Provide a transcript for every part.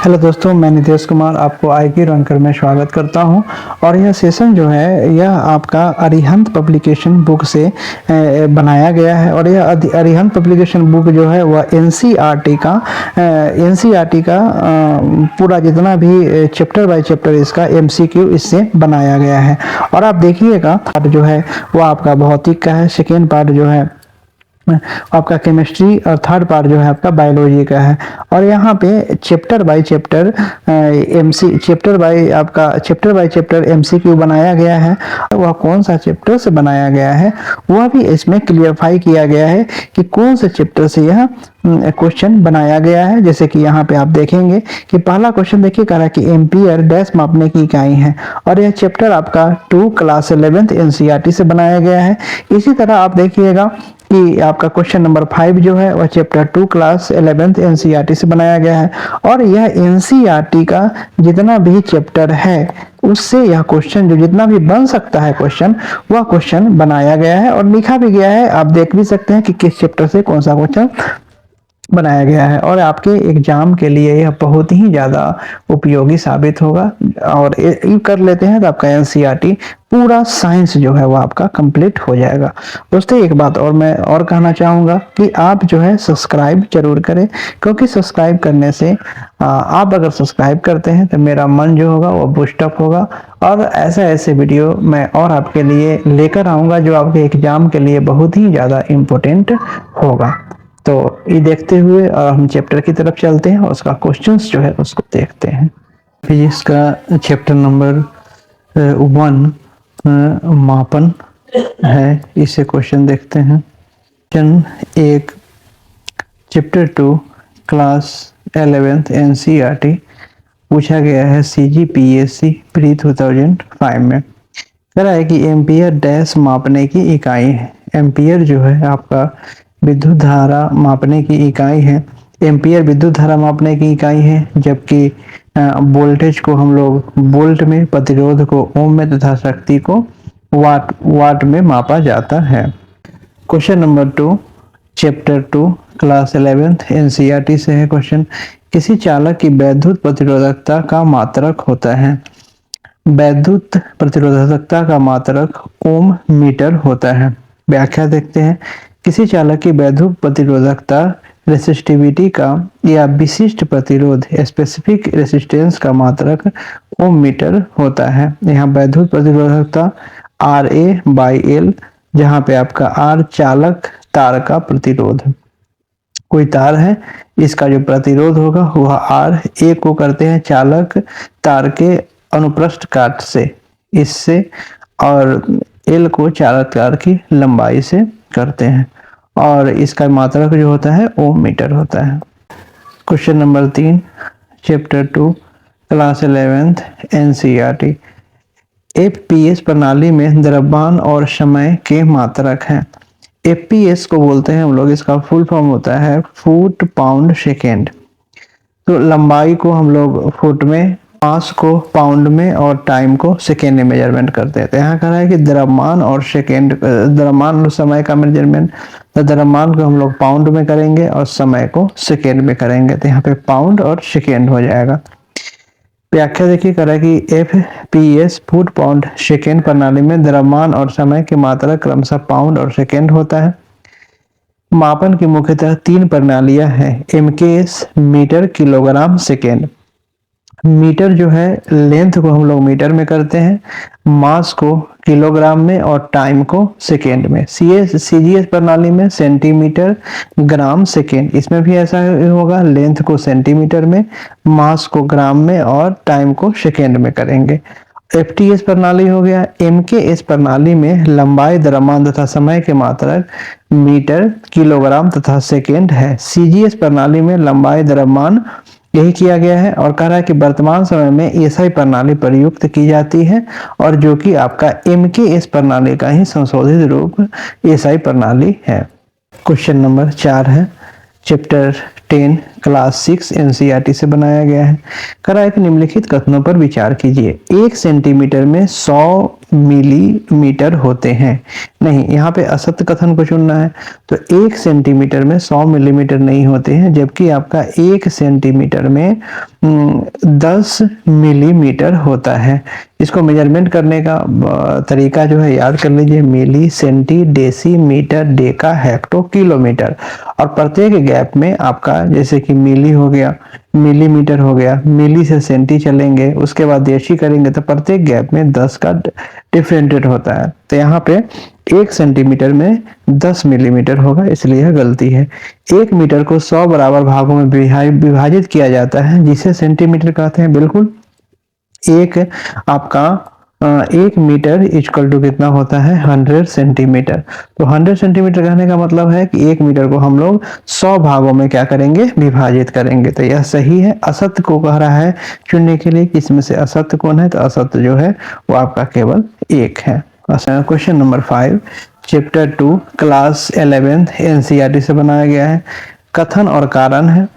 Hello दोस्तों, मैं नितेश कुमार आपको आईक्यू रैंकर में स्वागत करता हूं। और यह सेशन जो है यह आपका अरिहंत पब्लिकेशन बुक से बनाया गया है। और यह अरिहंत पब्लिकेशन बुक जो है वह एनसीईआरटी का पूरा जितना भी चैप्टर बाय चैप्टर इसका एमसीक्यू इससे बनाया गया है। और आप देखिएगा पार्ट जो है वह आपका भौतिक का है, सेकेंड पार्ट जो है आपका केमिस्ट्री और थर्ड पार्ट जो है आपका बायोलॉजी का है। और यहाँ पे चैप्टर बाय चैप्टर एमसीक्यू बनाया गया है। वह कौन सा चैप्टर से बनाया गया है वह भी इसमें क्लियरफाई किया गया है कि कौन से चैप्टर से यह क्वेश्चन बनाया गया है। जैसे कि यहाँ पे आप देखेंगे कि पहला क्वेश्चन देखिए कह रहा है कि एम्पियर डैश मापने की इकाई है। और यह चैप्टर आपका 2 क्लास 11th एनसीईआरटी से बनाया गया है। इसी तरह आप देखिएगा कि आपका क्वेश्चन नंबर 5 जो है वह चैप्टर 2 क्लास 11th एनसीईआरटी से बनाया गया है। और यह एनसीईआरटी का जितना भी चैप्टर है उससे यह क्वेश्चन जो जितना भी बन सकता है क्वेश्चन वह क्वेश्चन बनाया गया है और लिखा भी गया है। आप देख भी सकते हैं कि किस चैप्टर से कौन सा क्वेश्चन बनाया गया है। और आपके एग्जाम के लिए यह बहुत ही ज़्यादा उपयोगी साबित होगा। और ये कर लेते हैं तो आपका एनसीईआरटी पूरा साइंस जो है वो आपका कंप्लीट हो जाएगा। दोस्तों एक बात और मैं और कहना चाहूँगा कि आप जो है सब्सक्राइब जरूर करें, क्योंकि सब्सक्राइब करने से आप अगर सब्सक्राइब करते हैं तो मेरा मन जो होगा वो बूस्टअप होगा। और ऐसे वीडियो मैं और आपके लिए लेकर आऊँगा जो आपके एग्जाम के लिए बहुत ही ज़्यादा इम्पोर्टेंट होगा। तो ये देखते हुए और हम चैप्टर की तरफ चलते हैं और उसका क्वेश्चंस जो है उसको देखते हैं। फिजिक्स का चैप्टर नंबर 1 मापन है, इसे क्वेश्चन देखते हैं। Question 1 chapter 2 class 11th NCERT पूछा गया है सीजीपीएससी प्री 2005 में। कह रहा है कि एम्पियर डैश मापने की इकाई है। एम्पियर जो है आपका विद्युत धारा मापने की इकाई है। एम्पियर विद्युत धारा मापने की इकाई है, जबकि वोल्टेज को हम लोग वोल्ट में, प्रतिरोध को ओम में तथा शक्ति को वाट में मापा जाता है। Question number 2 chapter 2 class 11th NCERT से है क्वेश्चन। किसी चालक की वैद्युत प्रतिरोधकता का मात्रक होता है। वैद्युत प्रतिरोधकता का मात्रक ओम मीटर होता है। व्याख्या देखते हैं। किसी चालक की वैद्युत प्रतिरोधकता रेसिस्टिविटी का या विशिष्ट प्रतिरोध स्पेसिफिक रेसिस्टेंस का मात्रक ओम मीटर होता है। यहाँ वैद्युत प्रतिरोधकता RA/L, जहाँ पे आपका R चालक तार का प्रतिरोध, कोई तार है इसका जो प्रतिरोध होगा वह R, A को करते हैं चालक तार के अनुप्रस्थ काट से, इससे, और L को चालक तार की लंबाई से करते हैं। और इसका मात्रक जो होता है ओम मीटर होता है। Question number 3 chapter 2 class 11th NCERT FPS प्रणाली में द्रव्यमान और समय के मात्रक हैं। एफपीएस को बोलते हैं हम लोग, इसका फुल फॉर्म होता है फुट पाउंड सेकेंड। तो लंबाई को हम लोग फुट में, मास को पाउंड में और टाइम को सेकेंड में मेजरमेंट करते हैं। तो यहाँ कह रहा है कि द्रव्यमान और समय का मेजरमेंट, तो द्रव्यमान को हम लोग पाउंड में करेंगे और समय को सेकेंड में करेंगे। तो यहाँ पे पाउंड और सेकेंड हो जाएगा। व्याख्या देखिए, कह रहा है कि एफपीएस फुट पाउंड सेकेंड प्रणाली में द्रव्यमान और समय के मात्रक क्रमशः पाउंड और सेकेंड होता है। मापन की मुख्यतः 3 प्रणालियां हैं। MKS metre kilogram second. Metre जो है लेंथ को हम लोग मीटर में करते हैं, मास को किलोग्राम में और टाइम को सेकेंड में। सीजीएस प्रणाली में सेंटीमीटर ग्राम सेकेंड, इसमें भी ऐसा होगा, लेंथ को सेंटीमीटर में, मास को ग्राम में और टाइम को सेकेंड में करेंगे। एफटीएस प्रणाली हो गया। एमकेएस प्रणाली में लंबाई, द्रव्यमान तथा समय के मात्रक मीटर, किलोग्राम तथा सेकेंड है। सीजीएस प्रणाली में लंबाई, द्रव्यमान यही किया गया है। और कह रहा है कि वर्तमान समय में एसआई प्रणाली प्रयुक्त की जाती है, और जो कि आपका एमकेएस प्रणाली का ही संशोधित रूप एसआई प्रणाली है। क्वेश्चन नंबर 4 है चैप्टर 10 क्लास 6 एनसीईआरटी से बनाया गया है। करा है कि निम्नलिखित कथनों पर विचार कीजिए। 1 सेंटीमीटर में 100 मिलीमीटर होते हैं। नहीं, यहाँ पे असत्य कथन को चुनना है। तो 1 सेंटीमीटर में 100 मिलीमीटर नहीं होते हैं, जबकि आपका 1 सेंटीमीटर में 10 मिलीमीटर होता है। इसको मेजरमेंट करने का तरीका जो है याद कर लीजिए, milli, centi, deci, metre, deca, hecto, kilometre. और प्रत्येक गैप में आपका जैसे कि मिली हो गया, मिलीमीटर हो गया, मिली से सेंटी चलेंगे, उसके बाद डेसी करेंगे, तो प्रत्येक गैप में 10 का डिफरेंटेड होता है। तो यहाँ पे 1 सेंटीमीटर में 10 मिलीमीटर होगा, इसलिए यह गलती है। 1 मीटर को 100 बराबर भागों में विभाजित किया जाता है, जिसे सेंटीमीटर कहते हैं। बिल्कुल, एक आपका 1 मीटर इक्वल टू कितना होता है, 100 सेंटीमीटर। तो 100 सेंटीमीटर कहने का मतलब है कि 1 मीटर को हम लोग 100 भागों में क्या करेंगे, विभाजित करेंगे। तो यह सही है। असत्य को कह रहा है चुनने के लिए कि इसमें से असत्य कौन है, तो असत्य जो है वो आपका केवल 1 है। Question number 5 chapter 2 class 11 NCERT से बनाया गया है। कथन और कारण है।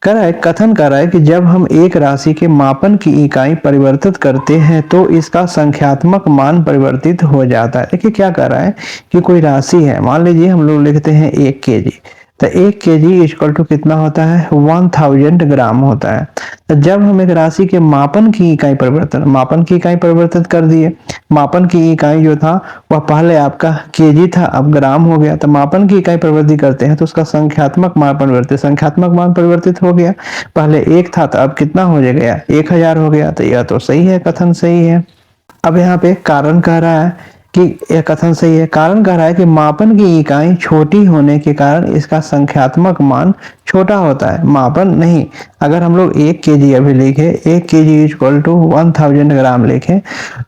कथन कर रहा है कि जब हम एक राशि के मापन की इकाई परिवर्तित करते हैं तो इसका संख्यात्मक मान परिवर्तित हो जाता है। देखिए क्या कर रहा है कि कोई राशि है, मान लीजिए हम लोग लिखते हैं 1 केजी, तो 1 केजी इक्वल टू कितना होता है, 1000 ग्राम होता है। तो जब हम एक राशि के मापन की इकाई परिवर्तित कर दिए, मापन की इकाई जो था वह पहले आपका केजी था, अब ग्राम हो गया। तो मापन की इकाई परिवर्तित करते हैं तो उसका संख्यात्मक मान परिवर्तित हो गया। पहले 1 था तो अब कितना हो गया, 1000 हो गया। तो यह तो सही है, कथन सही है। अब यहाँ पे कारण कह रहा है कि यह कथन सही है। कारण कह रहा है कि मापन की इकाई छोटी होने के कारण इसका संख्यात्मक मान छोटा होता है, मापन नहीं। अगर हम लोग 1 केजी अभी लिखे, 1 केजी इक्वल टू 1000 ग्राम लिखे,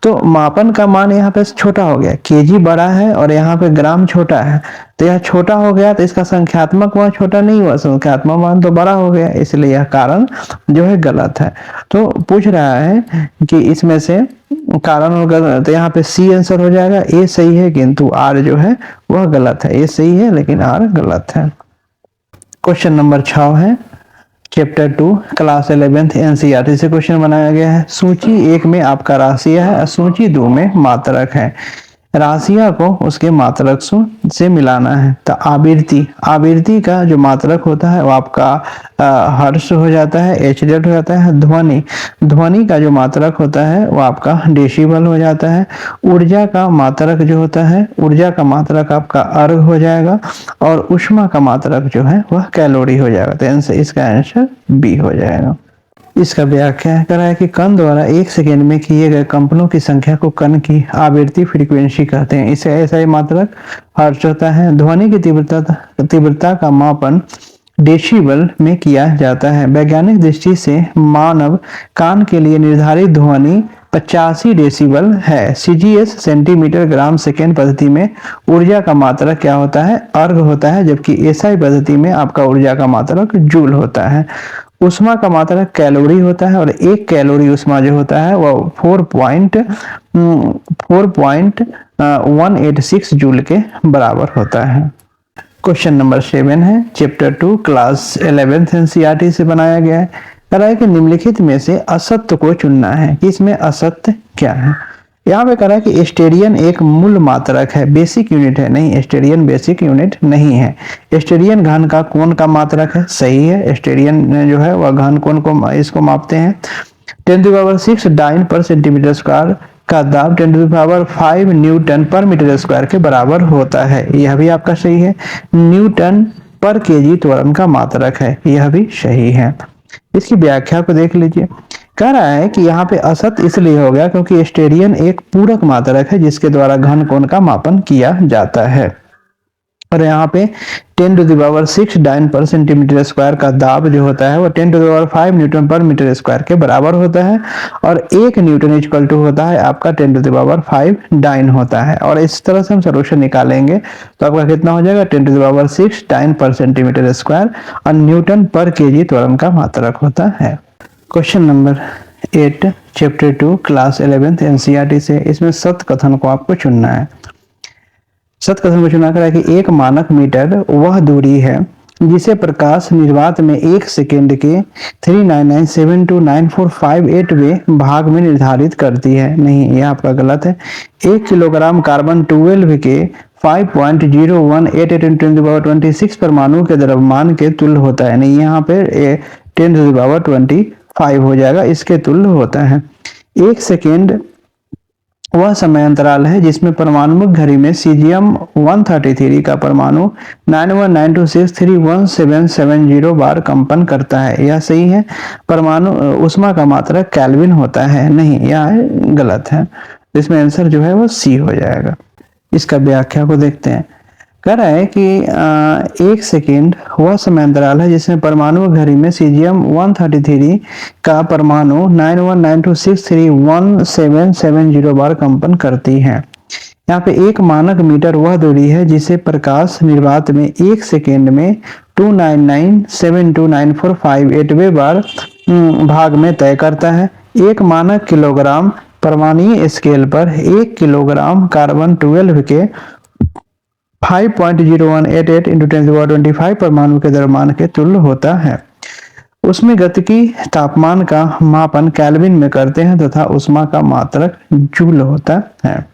तो मापन का मान यहाँ पे छोटा हो गया, केजी बड़ा है और यहाँ पे ग्राम छोटा है। तो यह छोटा हो गया तो इसका संख्यात्मक मान छोटा नहीं हुआ, संख्यात्मक मान तो बड़ा हो गया, इसलिए यह कारण जो है गलत है। तो पूछ रहा है कि इसमें से कारण और गलत, तो यहाँ पे सी आंसर हो जाएगा। ए सही है किंतु आर जो है वह गलत है। ए सही है लेकिन आर गलत है। क्वेश्चन नंबर 6 है चैप्टर 2 क्लास 11 एनसीईआरटी से क्वेश्चन बनाया गया है। सूची 1 में आपका राशियां है और सूची 2 में मात्रक है। राशियां को उसके मात्रक से मिलाना है। तो आवृत्ति का जो मात्रक होता है वो आपका हर्ष हो जाता है, एचडेट हो जाता है। ध्वनि का जो मात्रक होता है वो आपका डेसिबल हो जाता है। ऊर्जा का मात्रक जो होता है, ऊर्जा का मात्रक आपका अर्घ हो जाएगा और ऊष्मा का मात्रक जो है वह कैलोरी हो जाएगा। तो इसका आंसर बी हो जाएगा। इसका व्याख्या करा है कि कण द्वारा 1 सेकेंड में किए गए कंपनों की संख्या को कण की आवृत्ति फ्रीक्वेंसी कहते हैं। इसे ऐसा ही मात्रक हर्ट्ज होता है। ध्वनि की तीव्रता का मापन डेसिबल में किया जाता है। वैज्ञानिक दृष्टि से मानव कान के लिए निर्धारित ध्वनि 85 डेसिबल है। सीजीएस सेंटीमीटर ग्राम सेकेंड पद्धति में ऊर्जा का मात्रक क्या होता है, अर्घ होता है, जबकि एसआई पद्धति में आपका ऊर्जा का मात्रक जूल होता है। उष्मा का मात्रक कैलोरी होता है और 1 कैलोरी उष्मा जो होता है वह 4.186 जूल के बराबर होता है। क्वेश्चन नंबर 7 है चैप्टर 2 क्लास 11 एनसीईआरटी से बनाया गया है। कह रहा है कि निम्नलिखित में से असत्य को चुनना है कि इसमें असत्य क्या है। यहाँ पे कह रहा है कि स्टेरियन एक मूल मात्रक है, बेसिक यूनिट है। नहीं, स्टेरियन बेसिक यूनिट नहीं है। स्टेरियन घन का कोण का मात्रक है, सही है। स्टेरियन जो है वह घन कोण को इसको मापते हैं। 10⁶ डाइन पर सेंटीमीटर स्क्वायर का दाब 10⁵ न्यूटन पर मीटर स्क्वायर के बराबर होता है, यह भी आपका सही है। न्यूटन पर केजी त्वरण का मात्रक है, यह भी सही है। इसकी व्याख्या को देख लीजिए। कह रहा है कि यहाँ पे असत्य इसलिए हो गया क्योंकि स्टेरियन एक पूरक मात्रक है जिसके द्वारा घन कोण का मापन किया जाता है। और यहाँ पे 10⁶ डाइन पर सेंटीमीटर स्क्वायर का दाब जो होता है वो 10⁵ न्यूटन पर मीटर स्क्वायर के बराबर होता है और 1 न्यूटन इक्वल टू होता है आपका 10⁵ डाइन होता है। और इस तरह से हम सॉल्यूशन निकालेंगे तो आपका कितना हो जाएगा, 10⁶ डाइन पर सेंटीमीटर स्क्वायर और न्यूटन पर केजी त्वरण का मात्रक होता है। Question number 8 chapter 2 class 11 NCERT से, इसमें सत्य कथन को आपको चुनना है। सत्य कथन को चुना कर कि 1 मानक मीटर वह दूरी है जिसे प्रकाश निर्वात में 1 सेकेंड के 399729458वें भाग में निर्धारित करती है। नहीं, यह आपका गलत है। 1 किलोग्राम कार्बन 12 के 5.0188 × 10⁻26 परमाणु के द्रव्यमान के तुल्य होता है। नहीं, यहाँ पे 10⁻25 हो जाएगा, इसके तुल्य होता है। 1 सेकेंड वह समय अंतराल है जिसमें परमाणु घड़ी में सीजियम 133 का परमाणु 9192631770 बार कंपन करता है। यह सही है। परमाणु ऊष्मा का मात्रक केल्विन होता है। नहीं, यह गलत है। इसमें आंसर जो है वो सी हो जाएगा। इसका व्याख्या को देखते हैं। कह रहा है कि 1 सेकेंड वह समय अंतराल है जिसमें परमाणु घड़ी में सीजियम 133 का परमाणु 9192631770 बार कंपन करती है। यहाँ पे 1 मानक मीटर वह दूरी है जिसे प्रकाश निर्वात में 1 सेकेंड में 299729458वें बार भाग में तय करता है। 1 मानक किलोग्राम परमाणु स्केल पर 1 किलोग्राम कार्बन 12 के 5.0188 × 10⁻25 परमाणु के द्रव्यमान के तुल्य होता है। उसमें गतिकी तापमान का मापन केल्विन में करते हैं तथा ऊष्मा का मात्रक जूल होता है।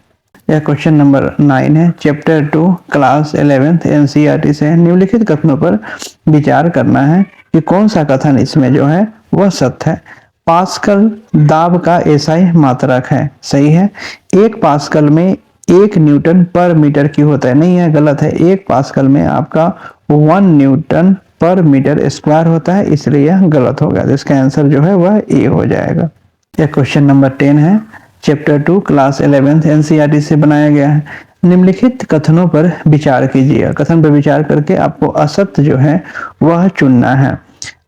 यह क्वेश्चन नंबर 9 है। चैप्टर 2 क्लास 11th एनसीईआरटी से निम्नलिखित कथनों पर विचार करना है कि कौन सा कथन इसमें जो है वह सत्य है। पास्कल दाब का एसआई मात्रक है। सही है। 1 पास्कल में 1 न्यूटन पर मीटर क्यूब होता है। नहीं, यह गलत है। 1 पास्कल में आपका 1 न्यूटन पर मीटर स्क्वायर होता है, इसलिए यह गलत होगा। तो इसका आंसर जो है वह ए हो जाएगा। यह क्वेश्चन नंबर 10 है। चैप्टर 2 क्लास 11th एनसीईआरटी से बनाया गया है। निम्नलिखित कथनों पर विचार कीजिए। कथन पर विचार करके आपको असत्य जो है वह चुनना है।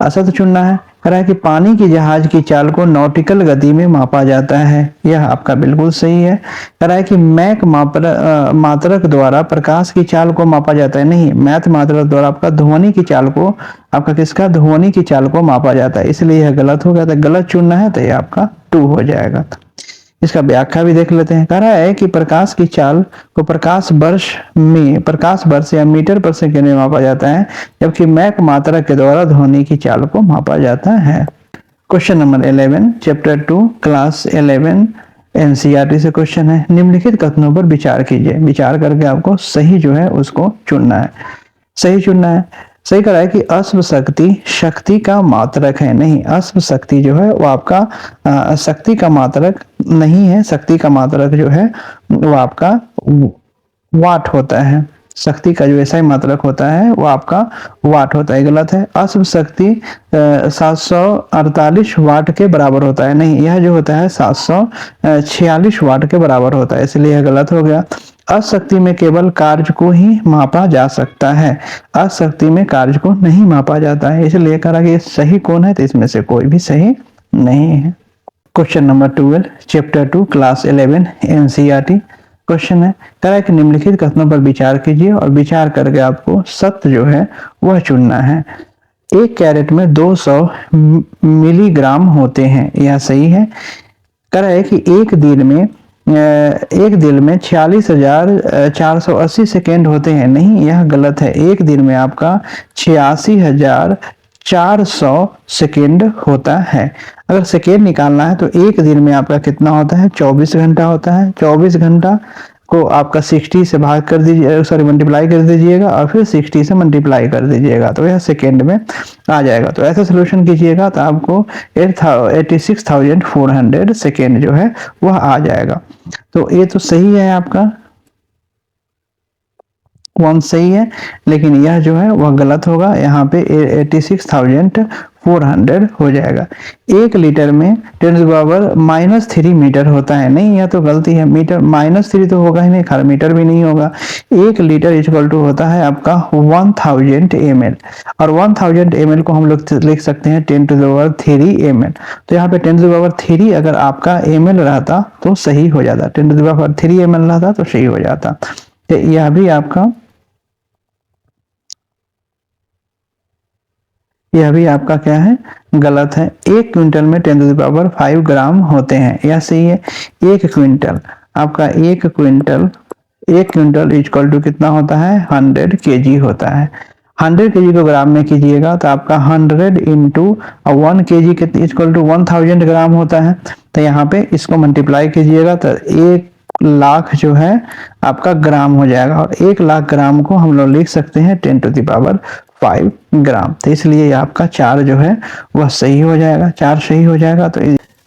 असत्य चुनना है। कह रहा है कि पानी की जहाज की चाल को नॉटिकल गति में मापा जाता है। यह आपका बिल्कुल सही है। कह रहा है कि मैक मात्रक द्वारा प्रकाश की चाल को मापा जाता है। नहीं, मैथ मात्रक द्वारा आपका ध्वनि की चाल को ध्वनि की चाल को मापा जाता है, इसलिए यह गलत हो गया। तो गलत चुनना है तो यह आपका 2 हो जाएगा। इसका व्याख्या भी देख लेते हैं। कह रहा है कि प्रकाश की चाल को प्रकाश वर्ष या मीटर पर सेकंड में मापा जाता है, जबकि मैक मात्रक के द्वारा ध्वनि की चाल को मापा जाता है। Question number 11 chapter 2 class 11 NCERT से क्वेश्चन है। निम्नलिखित कथनों पर विचार कीजिए। विचार करके आपको सही जो है उसको चुनना है। सही चुनना है। सही करा है कि अश्व शक्ति का मात्रक है। नहीं, अश्व शक्ति जो है वो आपका शक्ति का मात्रक नहीं है। शक्ति का मात्रक जो है वो आपका वाट होता है। शक्ति का जो ऐसा मात्रक होता है वो आपका वाट होता है। गलत है। अश्व शक्ति 748 वाट के बराबर होता है। नहीं, यह जो होता है 746 वाट के बराबर होता है, इसलिए यह गलत हो गया। अशक्ति में केवल कार्य को ही मापा जा सकता है, अशक्ति में कार्य को नहीं मापा जाता है, इसलिए कहा कि सही कौन है, तो इसमें से कोई भी सही नहीं है। Question number 12 chapter 2 class 11 NCERT question है। कह कि निम्नलिखित कथनों पर विचार कीजिए और विचार करके आपको सत्य जो है वह चुनना है। 1 कैरेट में 200 मिलीग्राम होते हैं, यह सही है। कह रहा है कि एक दिन में 46,480 सेकेंड होते हैं। नहीं, यह गलत है। एक दिन में आपका 86,400 सेकेंड होता है। अगर सेकेंड निकालना है तो एक दिन में आपका कितना होता है, 24 घंटा होता है। 24 घंटा को आपका 60 से भाग कर दीजिए, सॉरी मल्टीप्लाई कर दीजिएगा और फिर 60 से मल्टीप्लाई कर दीजिएगा तो यह सेकेंड में आ जाएगा। तो ऐसा सोल्यूशन कीजिएगा तो आपको 86,400 सेकेंड जो है वह आ जाएगा। तो ये तो सही है, आपका 1 सही है, लेकिन यह जो है वह गलत होगा। यहाँ पे 86,400 हो जाएगा। 1 लीटर में 10⁻³ मीटर होता है। नहीं, यह तो गलती है। मीटर -3 तो होगा ही नहीं, खैर मीटर भी नहीं होगा। 1 लीटर इक्वल टू होता है आपका 1000 ml और 1000 ml को हम लोग लिख सकते हैं 10⁻³ ml। तो यहाँ पे 10⁻³ अगर आपका ml रहता तो सही हो जाता, 10⁻³ ml रहता तो सही हो जाता। तो यह भी आपका क्या है, गलत है। 1 क्विंटल में 10⁵ ग्राम होते हैं, यह सही है। 1 क्विंटल आपका 1 क्विंटल इक्वल टू कितना होता है, 100 kg होता है। 100 kg को ग्राम में कीजिएगा तो आपका 100 इंटू 1 kg कितनी इक्वल टू 1000 ग्राम होता है। तो यहाँ पे इसको मल्टीप्लाई कीजिएगा तो 1 लाख जो है आपका ग्राम हो जाएगा, और 1 लाख ग्राम को हम लोग लिख सकते हैं 10⁵ ग्राम। तो इसलिए आपका 4 जो है वह सही हो जाएगा, 4 सही हो जाएगा। तो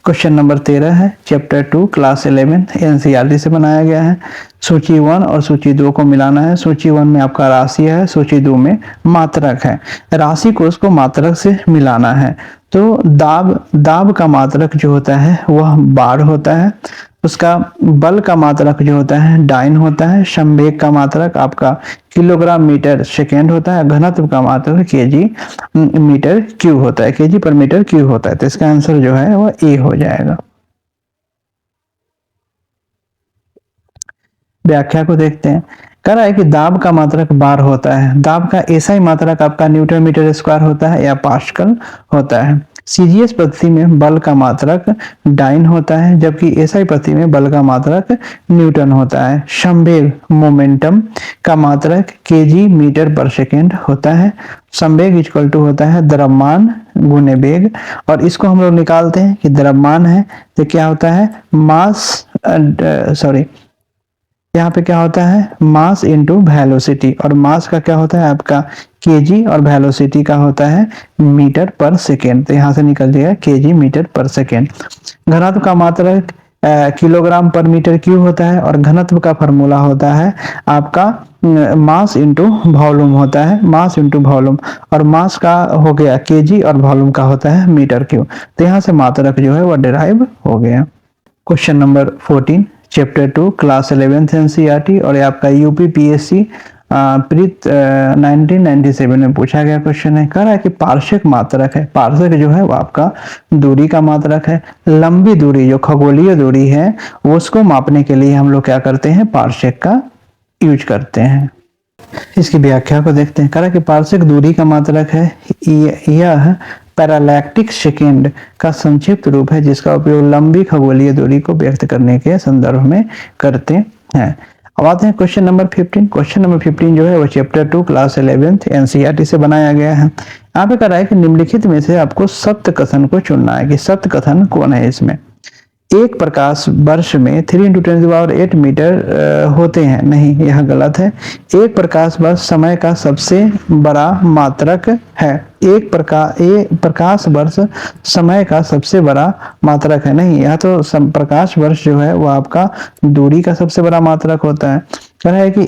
क्वेश्चन नंबर 13 है, चैप्टर 2 क्लास 11 एनसीईआरटी से बनाया गया है। सूची 1 और सूची 2 को मिलाना है। सूची 1 में आपका राशि है, सूची 2 में मात्रक है। राशि को उसको मात्रक से मिलाना है। तो दाब का मात्रक जो होता है वह बार होता है, उसका बल का मात्रक जो होता है डाइन होता है, संवेग का मात्रक आपका किलोग्राम मीटर सेकेंड होता है, घनत्व का मात्रक केजी मीटर क्यूब होता है, केजी पर मीटर क्यूब होता है। तो इसका आंसर जो है वो ए हो जाएगा। व्याख्या को देखते हैं। कह रहा है कि दाब का मात्रक बार होता है। दाब का एसआई मात्रक आपका न्यूटन मीटर स्क्वायर होता है या पास्कल होता है। सीजीएस पद्धति में बल का मात्रक डाइन होता है, जबकि एसआई पद्धति में बल का मात्रक न्यूटन होता है। संवेग मोमेंटम का मात्रक केजी मीटर पर सेकेंड होता है। संवेग इक्वल टू होता है द्रव्यमान गुणे वेग, और इसको हम लोग निकालते हैं कि द्रव्यमान है तो क्या होता है मास यहाँ पे क्या होता है मास इनटू वेलोसिटी, और मास का क्या होता है आपका केजी और वेलोसिटी का होता है मीटर पर सेकेंड। तो यहाँ से निकल जाएगा केजी मीटर पर सेकेंड। घनत्व का मात्रक किलोग्राम पर मीटर क्यूब होता है, और घनत्व का फॉर्मूला होता है आपका मास इनटू वॉल्यूम होता है, मास इनटू वॉल्यूम, और मास का हो गया केजी और वॉल्यूम का होता है मीटर क्यूब। तो यहाँ से मात्रक जो है वह डिराइव हो गया। Question number 14 chapter 2 class 11 NCERT, और ये आपका यूपीपीएससी प्रीत 1997 में पूछा गया क्वेश्चन है। कह रहा है कि पार्श्विक मात्रक है। पार्श्विक जो है वो आपका दूरी का मात्रक है। लंबी दूरी जो खगोलीय दूरी है वो उसको मापने के लिए हम लोग क्या करते हैं पार्श्विक का यूज करते हैं। इसकी व्याख्या को देखते हैं। कह रहा है कि पार्श्विक दूरी का मात्रक है यह पैरालैक्टिक सेकेंड का संक्षिप्त रूप है, जिसका उपयोग लंबी खगोलीय दूरी को व्यक्त करने के संदर्भ में करते हैं। अब आते हैं क्वेश्चन नंबर 15। क्वेश्चन नंबर 15 जो है वो चैप्टर 2 क्लास 11 एनसीईआरटी से बनाया गया है। यहाँ पे कह रहा है कि निम्नलिखित में से आपको सत्य कथन को चुनना है कि सत्य कथन कौन है इसमें। एक प्रकाश वर्ष में 3 × 10⁸ मीटर होते हैं। नहीं, यह गलत है। एक प्रकाश वर्ष समय का सबसे बड़ा मात्रक है। एक प्रकाश वर्ष समय का सबसे बड़ा मात्रक है। नहीं, यह तो प्रकाश वर्ष जो है वो आपका दूरी का सबसे बड़ा मात्रक होता है। कह रहा है कि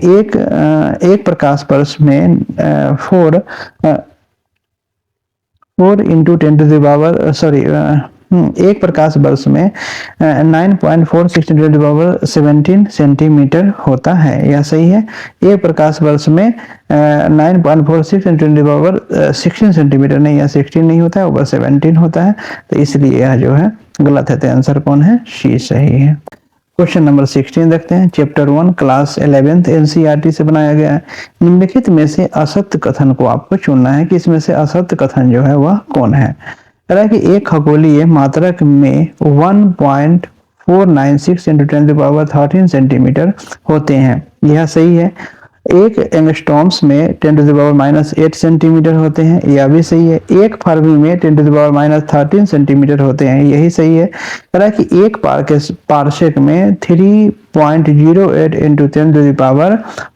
एक प्रकाश वर्ष में 4 × 10⁻, एक प्रकाश वर्ष में 9.46 × 10⁻17 सेंटीमीटर होता है। यह सही है। एक प्रकाश वर्ष में 9.46 × 10⁻16 सेंटीमीटर, नहीं, यह 16 नहीं होता है, ऊपर 17 होता है। तो इसलिए यह जो है गलत है। तो आंसर कौन है सी सही है। क्वेश्चन नंबर 16 देखते हैं। चैप्टर 1 क्लास 11 एनसीईआरटी से बनाया गया है। निम्नलिखित में से असत्य कथन को आपको चुनना है कि इसमें से असत्य कथन जो है वह कौन है। कह रहा है कि एक खगोलीय मात्रक में 1.496 × 10⁻13 सेंटीमीटर होते हैं। यह सही है। एक एंगस्ट्रॉम्स में 10⁻−8 सेंटीमीटर होते हैं। यह भी सही है। एक फरमी में 10⁻−13 सेंटीमीटर होते हैं। यही सही है। कह रहा है कि एक पार्सेक में 3.08 ×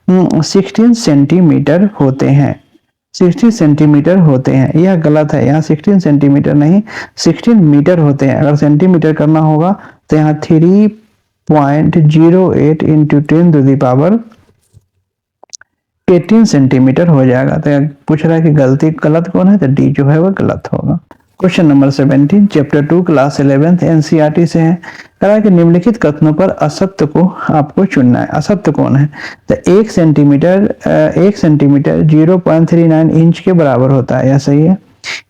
10⁻16 सेंटीमीटर होते हैं। 60 सेंटीमीटर होते हैं। यह गलत है। यहाँ 16 सेंटीमीटर नहीं, 16 मीटर होते हैं। अगर सेंटीमीटर करना होगा तो यहाँ 3.08 × 10⁻18 सेंटीमीटर हो जाएगा। तो पूछ रहा है कि गलत कौन है, तो डी जो है वो गलत होगा। Question number 17 chapter 2 class 11 NCERT से है। कह रहा है कि निम्नलिखित कथनों पर असत्य को आपको चुनना है। असत्य कौन है, तो 1 सेंटीमीटर 0.39 इंच के बराबर होता है। यह सही है।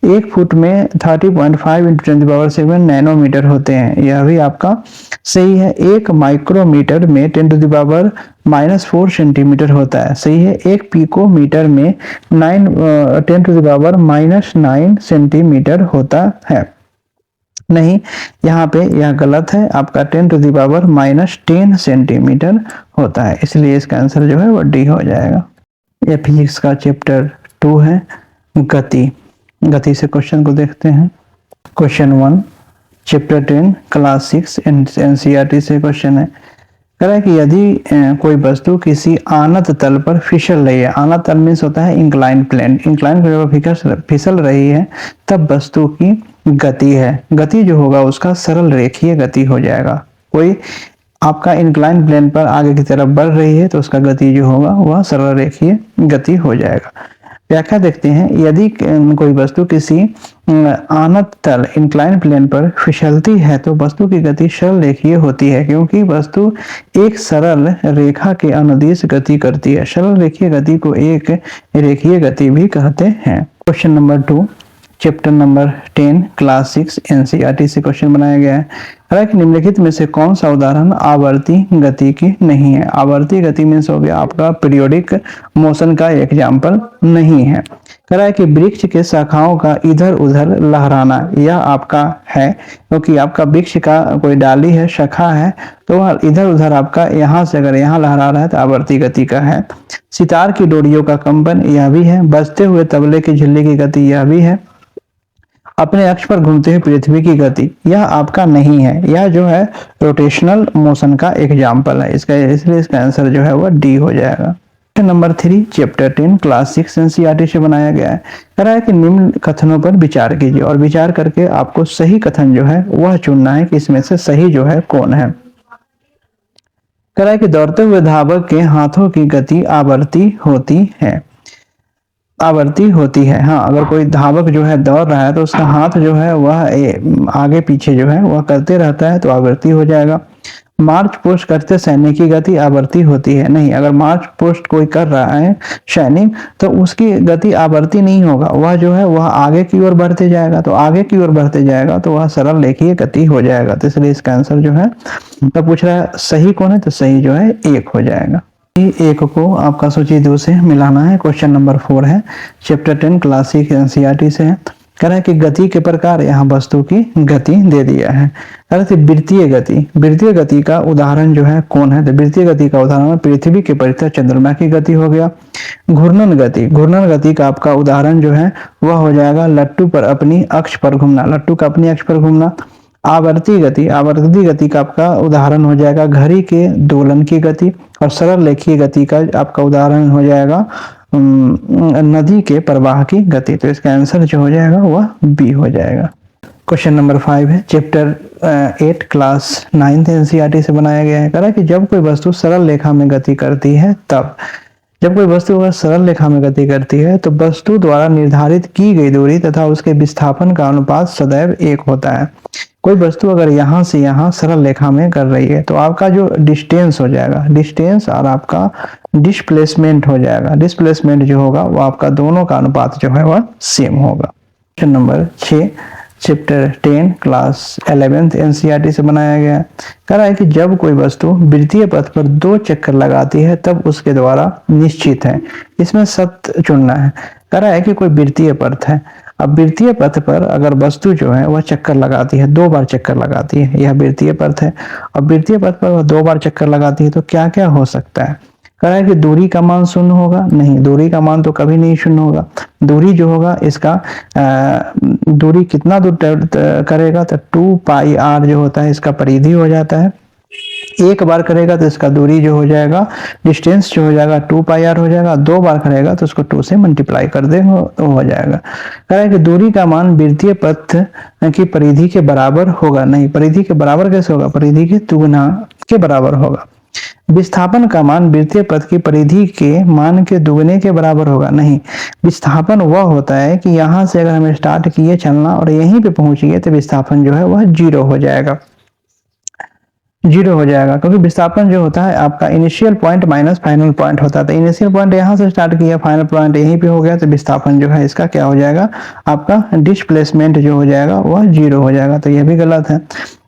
1 फुट में 30.5 × 10⁻7 नैनोमीटर होते हैं। यह भी आपका सही है। 1 माइक्रोमीटर में 10⁻⁻4 सेंटीमीटर होता है। सही है। 1 पिकोमीटर में 10⁻⁻9 सेंटीमीटर होता है। नहीं, यहाँ पे यह गलत है। आपका 10⁻⁻10 सेंटीमीटर होता है। इसलिए इसका आंसर जो है वो डी हो जाएगा। यह फिजिक्स का चैप्टर 2 है गति। गति से क्वेश्चन को देखते हैं। क्वेश्चन 1 चैप्टर 10 क्लास 6 एनसीईआरटी से क्वेश्चन है। कह रहा है कि यदि कोई वस्तु किसी आनत तल पर फिसल रही है, आनत तल मीन्स होता है इंक्लाइन प्लेन, इंक्लाइन प्लेन पर फिसल रही है, तब वस्तु की गति है। गति जो होगा उसका सरल रेखीय गति हो जाएगा। कोई आपका इंक्लाइन प्लेन पर आगे की तरफ बढ़ रही है तो उसका गति जो होगा वह सरल रेखीय गति हो जाएगा। व्याख्या देखते हैं। यदि कोई वस्तु किसी आनत तल इंक्लाइन प्लेन पर फिसलती है तो वस्तु की गति सरल रेखीय होती है, क्योंकि वस्तु एक सरल रेखा के अनुदिश गति करती है। सरल रेखीय गति को एक रेखीय गति भी कहते हैं। Question number 2 chapter number 10 class 6 NCERT से क्वेश्चन बनाया गया है। कह रहा है कि निम्नलिखित में से कौन सा उदाहरण आवर्ती गति की नहीं है। आवर्ती गति मीन्स हो गया आपका पीरियोडिक मोशन का एग्जाम्पल नहीं है। कह रहा है कि वृक्ष के शाखाओं का इधर उधर लहराना, यह आपका है, क्योंकि आपका वृक्ष का कोई डाली है, शाखा है, तो वह इधर उधर आपका यहाँ से अगर यहाँ लहरा रहा है तो आवर्ती गति का है। सितार की डोरियों का कंपन, यह भी है। बजते हुए तबले की झिल्ली की गति, यह भी है। अपने अक्ष पर घूमते हुए पृथ्वी की गति, यह आपका नहीं है। यह जो है रोटेशनल मोशन का एग्जाम्पल है, इसका इसलिए इसका आंसर जो है वह डी हो जाएगा। नंबर 3 चैप्टर 10 क्लास 6 एनसीईआरटी से बनाया गया है। कह रहा है कि निम्न कथनों पर विचार कीजिए और विचार करके आपको सही कथन जो है वह चुनना है कि इसमें से सही जो है कौन है। कह रहा है कि दौड़ते हुए धावक के हाथों की गति आवर्ती होती है। आवर्ती होती है, हाँ, अगर कोई धावक जो है दौड़ रहा है तो उसका हाथ जो है वह आगे पीछे जो है वह करते रहता है तो आवर्ती हो जाएगा। मार्च पोस्ट करते सैनिक की गति आवर्ती होती है नहीं, अगर मार्च पोस्ट कोई कर रहा है सैनिक तो उसकी गति आवर्ती नहीं होगा, वह जो है वह आगे की ओर बढ़ते जाएगा, तो आगे की ओर बढ़ते जाएगा तो वह सरल रेखीय गति हो जाएगा। तो इसलिए इसका आंसर जो है तो पूछ रहा है सही कौन है, तो सही जो है 1 हो जाएगा। एक को आपका सूची 2 से मिलाना है। क्वेश्चन नंबर 4 है चैप्टर 10 क्लास 6 एनसीईआरटी से है। कह रहा है कि गति के प्रकार, यहाँ वस्तु की गति दे दिया है। कह रहा है वृत्तीय गति, वृत्तीय गति का उदाहरण जो है कौन है, तो वृत्तीय गति का उदाहरण पृथ्वी के परितः चंद्रमा की गति हो गया। घूर्णन गति, घूर्णन गति का आपका उदाहरण जो है वह हो जाएगा लट्टू पर अपनी अक्ष पर घूमना, लट्टू का अपनी अक्ष पर घूमना। आवर्ती गति, आवर्ती गति का आपका उदाहरण हो जाएगा घड़ी के दोलन की गति, और सरल रेखीय गति का आपका उदाहरण हो जाएगा नदी के प्रवाह की गति। तो इसका आंसर जो हो जाएगा वह बी हो जाएगा। क्वेश्चन नंबर 5 है चैप्टर 8 क्लास 9 एनसीईआरटी से बनाया गया है। कह रहा है कि जब कोई वस्तु सरल रेखा में गति करती है तब, जब कोई वस्तु अगर सरल रेखा में गति करती है तो वस्तु द्वारा निर्धारित की गई दूरी तथा उसके विस्थापन का अनुपात सदैव 1 होता है। कोई वस्तु अगर यहाँ से यहाँ सरल रेखा में कर रही है तो आपका जो डिस्टेंस हो जाएगा, डिस्टेंस और आपका डिस्प्लेसमेंट हो जाएगा, डिस्प्लेसमेंट जो होगा वो आपका दोनों का अनुपात जो है वह सेम होगा। Question number 6 chapter 10 class 11 NCERT से बनाया गया है। कह रहा है कि जब कोई वस्तु वृत्तीय पथ पर 2 चक्कर लगाती है तब उसके द्वारा निश्चित है, इसमें सत्य चुनना है। कह रहा है कि कोई वृत्तीय पथ है, अब वृत्तीय पथ पर अगर वस्तु जो है वह चक्कर लगाती है, 2 बार चक्कर लगाती है, यह वृत्तीय पथ है। अब वृत्तीय पथ पर वह 2 बार चक्कर लगाती है तो क्या क्या हो सकता है। कह रहा है कि दूरी का मान 0 होगा, नहीं, दूरी का मान तो कभी नहीं 0 होगा। दूरी जो होगा इसका दूरी कितना दूर करेगा तो 2 पाई r जो होता है इसका परिधि हो जाता है। 1 बार करेगा तो इसका दूरी जो हो जाएगा, डिस्टेंस जो हो जाएगा 2 पाई r हो जाएगा। 2 बार करेगा तो उसको 2 से मल्टीप्लाई कर देंगे तो हो जाएगा। कह रहा है कि दूरी का मान वृत्तीय पथ की परिधि के बराबर होगा, नहीं, परिधि के बराबर कैसे होगा, परिधि के दुगुना के बराबर होगा। विस्थापन का मान वृत्तीय पथ की परिधि के मान के दुगने के बराबर होगा, नहीं, विस्थापन वह होता है कि यहाँ से अगर हमें स्टार्ट किए चलना और यहीं पे पहुंच गए तो विस्थापन जो है वह 0 हो जाएगा, 0 हो जाएगा, क्योंकि विस्थापन जो होता है आपका initial point minus final point होता है। तो इनिशियल पॉइंट यहाँ से स्टार्ट किया, फाइनल पॉइंट यहीं पे हो गया तो विस्थापन जो है इसका क्या हो जाएगा, आपका डिस्प्लेसमेंट जो हो जाएगा वह 0 हो जाएगा। तो यह भी गलत है।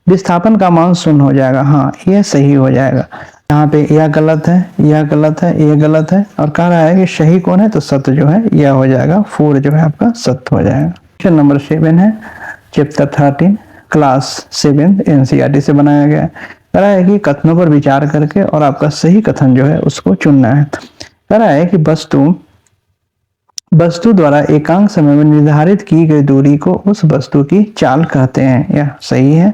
विस्थापन का मान 0 हो जाएगा, हाँ, यह सही हो जाएगा। यहाँ पे यह गलत है, यह गलत है, यह गलत है, और कह रहा है कि सही कौन है, तो सत्य जो है यह हो जाएगा, 4 जो है आपका सत्य हो जाएगा। क्वेश्चन नंबर 7 है चैप्टर 13 क्लास 7 एनसीईआरटी से बनाया गया है। कह रहा है कि कथनों पर विचार करके और आपका सही कथन जो है उसको चुनना है। कह रहा है कि वस्तु द्वारा एकांक समय में निर्धारित की गई दूरी को उस वस्तु की चाल कहते हैं। यह सही है।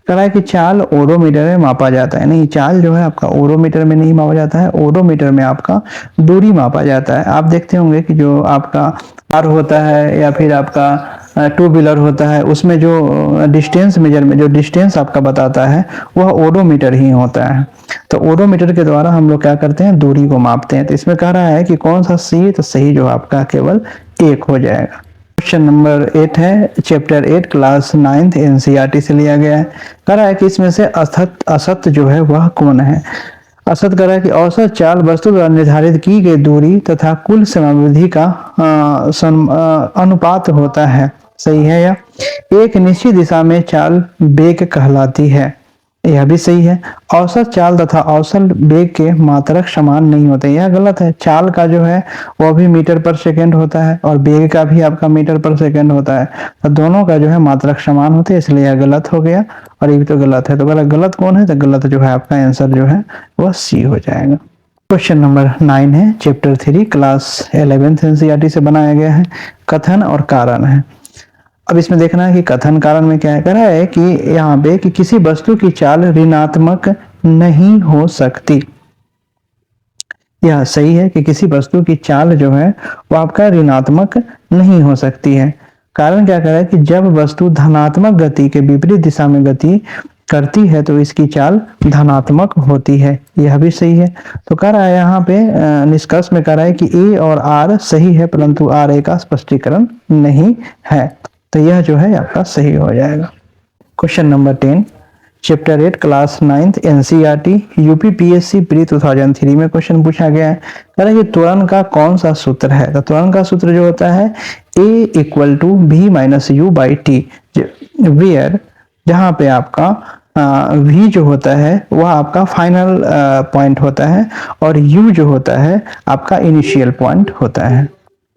कह रहा है कि चाल ओडोमीटर में मापा जाता है। नहीं, चाल जो है आपका ओडोमीटर में नहीं मापा जाता है, ओडोमीटर में आपका दूरी मापा जाता है। आप देखते होंगे कि जो आपका कार होता है या फिर आपका टू व्हीलर होता है, उसमें जो डिस्टेंस मेजरमेंट, जो डिस्टेंस आपका बताता है, वह ओडोमीटर ही होता है। तो ओडोमीटर के द्वारा हम लोग क्या करते हैं, दूरी को मापते हैं। तो इसमें कह रहा है कि कौन सा सी, तो सही जो आपका केवल 1 हो जाएगा। क्वेश्चन नंबर 8 है, चैप्टर 8 क्लास 9th एनसीईआरटी से लिया गया है। कह रहा है कि इसमें से असत जो है वह कौन है। असत कह रहा है कि औसत चाल वस्तु द्वारा निर्धारित की गई दूरी तथा कुल समयावधि का अनुपात होता है। सही है। या एक निश्चित दिशा में चाल वेग कहलाती है। यह भी सही है। औसत चाल तथा औसत वेग के मात्रक समान नहीं होते। यह गलत है। चाल का जो है वह भी मीटर पर सेकंड होता है और वेग का भी आपका मीटर पर सेकंड होता है। तो दोनों का जो है मात्रक समान होते हैं, इसलिए यह गलत हो गया और ये भी तो गलत है। तो गलत कौन है, तो गलत जो है आपका आंसर जो है वह सी हो जाएगा। क्वेश्चन नंबर 9 है, चैप्टर 3 क्लास 11th एनसीईआरटी से बनाया गया है। कथन और कारण है। अब इसमें देखना है कि कथन कारण में क्या है। कह रहा है कि यहाँ पे कि किसी वस्तु की चाल ऋणात्मक नहीं हो सकती। यह सही है कि किसी वस्तु की चाल जो है वो आपका ऋणात्मक नहीं हो सकती है। कारण क्या कह रहा है कि जब वस्तु धनात्मक गति के विपरीत दिशा में गति करती है तो इसकी चाल धनात्मक होती है। यह भी सही है। तो कह रहा है यहाँ पे निष्कर्ष में कह रहा है कि ए और आर सही है, परंतु आर ए का स्पष्टीकरण नहीं है। तो यह जो है आपका सही हो जाएगा। Question number 10, chapter 8 class 9th NCERT UPPSC pre 2003 में क्वेश्चन पूछा गया है। कह रहा है कि त्वरण का कौन सा सूत्र है। तो त्वरण का सूत्र जो होता है A = v - u/t, वेयर जहां पे आपका v जो होता है वह आपका फाइनल पॉइंट होता है और u जो होता है आपका इनिशियल पॉइंट होता है।